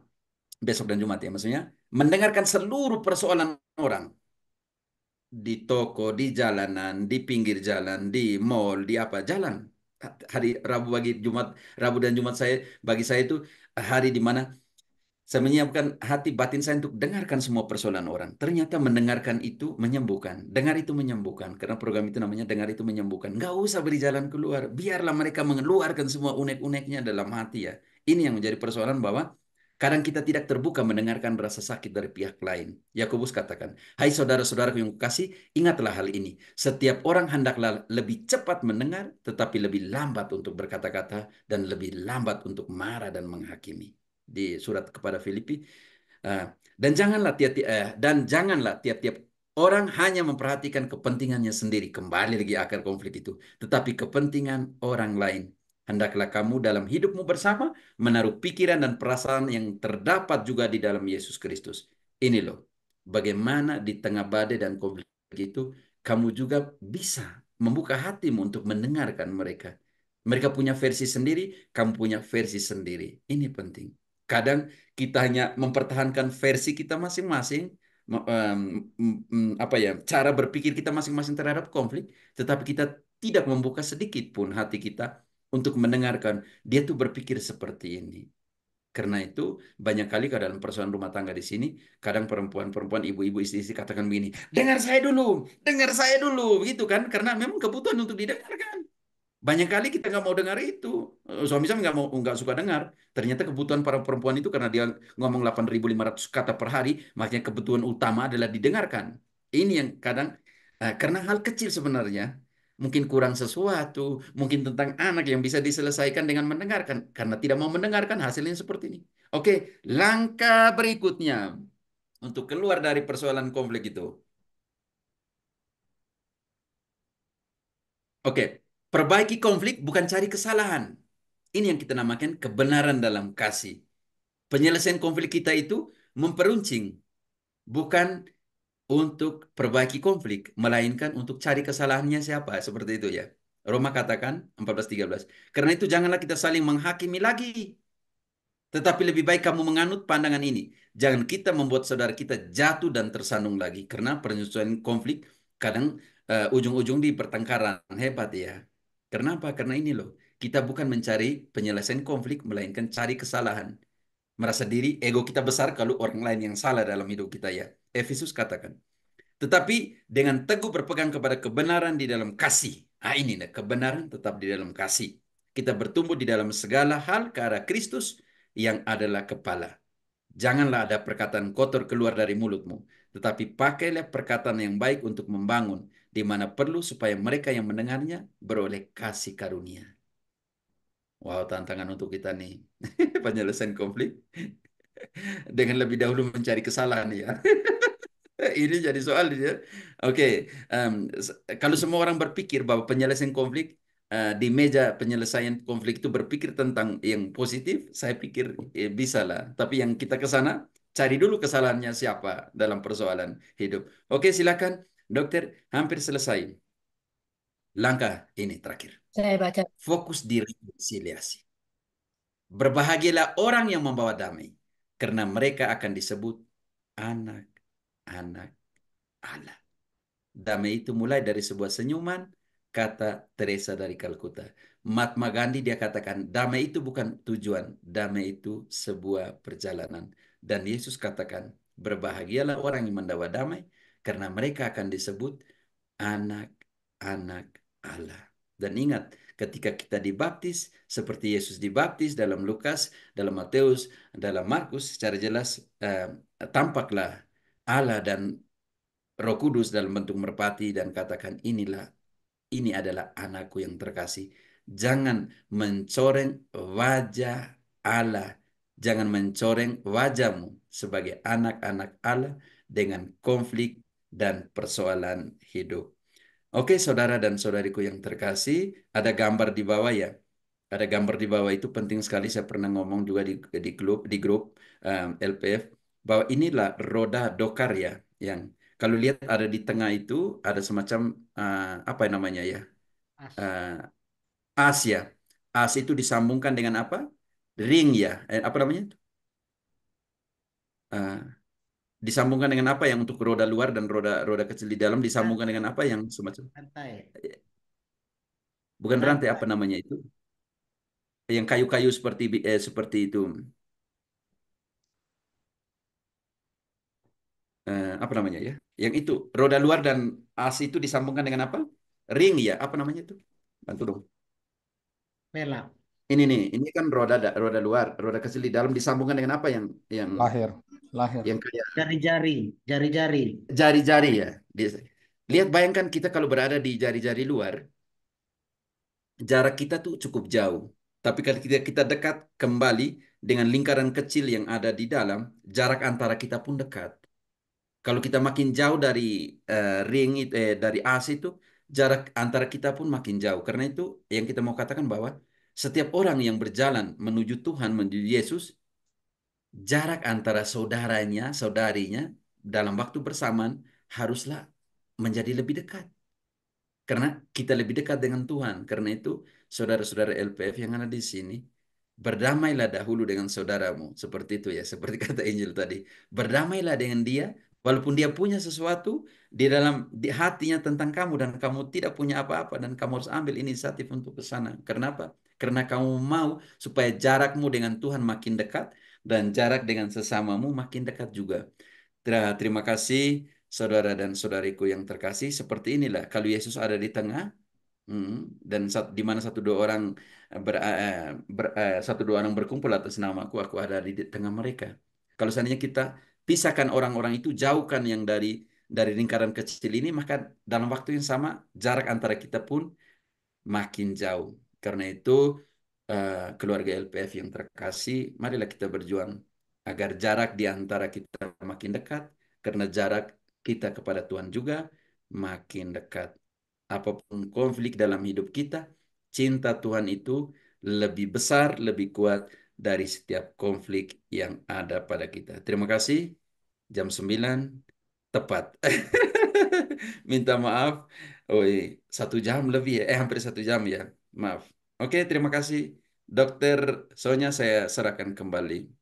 besok dan Jumat ya maksudnya, mendengarkan seluruh persoalan orang di toko, di jalanan, di pinggir jalan, di mall, di apa jalan. Hari Rabu bagi Jumat, Rabu dan Jumat bagi saya itu hari di mana saya menyiapkan hati batin saya untuk dengarkan semua persoalan orang. Ternyata mendengarkan itu menyembuhkan. Dengar itu menyembuhkan. Karena program itu namanya dengar itu menyembuhkan. Nggak usah beri jalan keluar. Biarlah mereka mengeluarkan semua unek-uneknya dalam hati ya. Ini yang menjadi persoalan bahwa kadang kita tidak terbuka mendengarkan rasa sakit dari pihak lain. Yakobus katakan, hai saudara-saudaraku yang kukasih, ingatlah hal ini. Setiap orang hendaklah lebih cepat mendengar, tetapi lebih lambat untuk berkata-kata, dan lebih lambat untuk marah dan menghakimi di surat kepada Filipi. Dan janganlah tiap-tiap orang hanya memperhatikan kepentingannya sendiri. Kembali lagi akar konflik itu. Tetapi kepentingan orang lain. Hendaklah kamu dalam hidupmu bersama menaruh pikiran dan perasaan yang terdapat juga di dalam Yesus Kristus. Ini loh, bagaimana di tengah badai dan konflik itu, kamu juga bisa membuka hatimu untuk mendengarkan mereka. Mereka punya versi sendiri, kamu punya versi sendiri. Ini penting. Kadang kita hanya mempertahankan versi kita masing-masing, apa ya, cara berpikir kita masing-masing terhadap konflik, tetapi kita tidak membuka sedikit pun hati kita untuk mendengarkan dia tuh berpikir seperti ini. Karena itu banyak kali ke dalam persoalan rumah tangga di sini, kadang perempuan-perempuan, ibu-ibu, istri-istri katakan begini, dengar saya dulu, begitu kan? Karena memang kebutuhan untuk didengarkan. Banyak kali kita nggak mau dengar itu. Suami saya nggak suka dengar. Ternyata kebutuhan para perempuan itu karena dia ngomong 8.500 kata per hari, makanya kebutuhan utama adalah didengarkan. Ini yang kadang karena hal kecil sebenarnya, mungkin kurang sesuatu, mungkin tentang anak yang bisa diselesaikan dengan mendengarkan. Karena tidak mau mendengarkan hasilnya seperti ini. Oke, langkah berikutnya untuk keluar dari persoalan konflik itu. Oke, perbaiki konflik bukan cari kesalahan. Ini yang kita namakan kebenaran dalam kasih. Penyelesaian konflik kita itu memperuncing, bukan untuk perbaiki konflik, melainkan untuk cari kesalahannya siapa, seperti itu ya. Roma katakan 14:13. Karena itu janganlah kita saling menghakimi lagi, tetapi lebih baik kamu menganut pandangan ini. Jangan kita membuat saudara kita jatuh dan tersandung lagi, karena penyelesaian konflik kadang ujung-ujung di pertengkaran hebat ya. Kenapa? Karena ini loh, kita bukan mencari penyelesaian konflik, melainkan cari kesalahan. Merasa diri, ego kita besar kalau orang lain yang salah dalam hidup kita ya. Efesus katakan. Tetapi dengan teguh berpegang kepada kebenaran di dalam kasih. Ah ini nih, kebenaran tetap di dalam kasih. Kita bertumbuh di dalam segala hal ke arah Kristus yang adalah kepala. Janganlah ada perkataan kotor keluar dari mulutmu, tetapi pakailah perkataan yang baik untuk membangun, di mana perlu supaya mereka yang mendengarnya beroleh kasih karunia. Wow, tantangan untuk kita nih. Penyelesaian konflik dengan lebih dahulu mencari kesalahan ya. Ini jadi soal ya. Oke, kalau semua orang berpikir bahwa penyelesaian konflik di meja penyelesaian konflik itu berpikir tentang yang positif, saya pikir bisa lah. Tapi yang kita ke sana, cari dulu kesalahannya siapa dalam persoalan hidup. Oke, silakan, dokter. Hampir selesai. Langkah ini terakhir. Saya baca. Fokus di rekonsiliasi. Berbahagialah orang yang membawa damai, karena mereka akan disebut anak-anak Allah. Damai itu mulai dari sebuah senyuman, kata Teresa dari Kalkuta. Mahatma Gandhi dia katakan, damai itu bukan tujuan, damai itu sebuah perjalanan. Dan Yesus katakan, berbahagialah orang yang membawa damai, karena mereka akan disebut anak-anak Allah. Dan ingat, ketika kita dibaptis, seperti Yesus dibaptis dalam Lukas, dalam Matius, dalam Markus, secara jelas tampaklah Allah dan Roh Kudus dalam bentuk merpati dan katakan ini adalah anakku yang terkasih. Jangan mencoreng wajah Allah. Jangan mencoreng wajahmu sebagai anak-anak Allah dengan konflik dan persoalan hidup. Oke, saudara dan saudariku yang terkasih, ada gambar di bawah ya. Ada gambar di bawah itu penting sekali. Saya pernah ngomong juga di grup LPF bahwa inilah roda dokar ya, yang kalau lihat ada di tengah itu ada semacam apa namanya ya, As. uh, as ya. As itu disambungkan dengan apa? Ring ya. Apa namanya? Uh, disambungkan dengan apa yang untuk roda luar dan roda roda kecil di dalam disambungkan dengan Rantai. apa yang semacam Rantai. bukan rantai, apa Rantai. namanya itu? Yang kayu-kayu seperti itu. Apa namanya ya? Yang itu roda luar dan as itu disambungkan dengan apa? Ring ya, apa namanya itu? Bantu dong. Pelak. Ini kan roda luar, roda kecil di dalam disambungkan dengan apa yang Lahir, lahir. yang kayak Jari-jari. Jari-jari. jari-jari ya. Lihat, bayangkan kita kalau berada di jari-jari luar, jarak kita tuh cukup jauh. Tapi kalau kita dekat kembali dengan lingkaran kecil yang ada di dalam, jarak antara kita pun dekat. Kalau kita makin jauh dari dari as itu, jarak antara kita pun makin jauh. Karena itu yang kita mau katakan bahwa setiap orang yang berjalan menuju Tuhan, menuju Yesus, jarak antara saudaranya, saudarinya dalam waktu bersamaan haruslah menjadi lebih dekat. Karena kita lebih dekat dengan Tuhan. Karena itu, saudara-saudara LPF yang ada di sini, berdamailah dahulu dengan saudaramu. Seperti itu ya, seperti kata Injil tadi. Berdamailah dengan dia, walaupun dia punya sesuatu di dalam di hatinya tentang kamu dan kamu tidak punya apa-apa dan kamu harus ambil inisiatif untuk ke sana. Kenapa? Karena kamu mau supaya jarakmu dengan Tuhan makin dekat dan jarak dengan sesamamu makin dekat juga. Terima kasih saudara dan saudariku yang terkasih. Seperti inilah kalau Yesus ada di tengah, dan di mana satu dua orang berkumpul atas namaku, aku ada di tengah mereka. Kalau seandainya kita pisahkan orang-orang itu, jauhkan yang dari lingkaran kecil ini, maka dalam waktu yang sama jarak antara kita pun makin jauh. Karena itu, keluarga LPF yang terkasih, marilah kita berjuang agar jarak di antara kita makin dekat, karena jarak kita kepada Tuhan juga makin dekat. Apapun konflik dalam hidup kita, cinta Tuhan itu lebih besar, lebih kuat dari setiap konflik yang ada pada kita. Terima kasih. Jam 9 tepat. Minta maaf. Oh, 1 jam lebih ya. Hampir 1 jam ya. Maaf. Oke, terima kasih. Dokter Sonya saya serahkan kembali.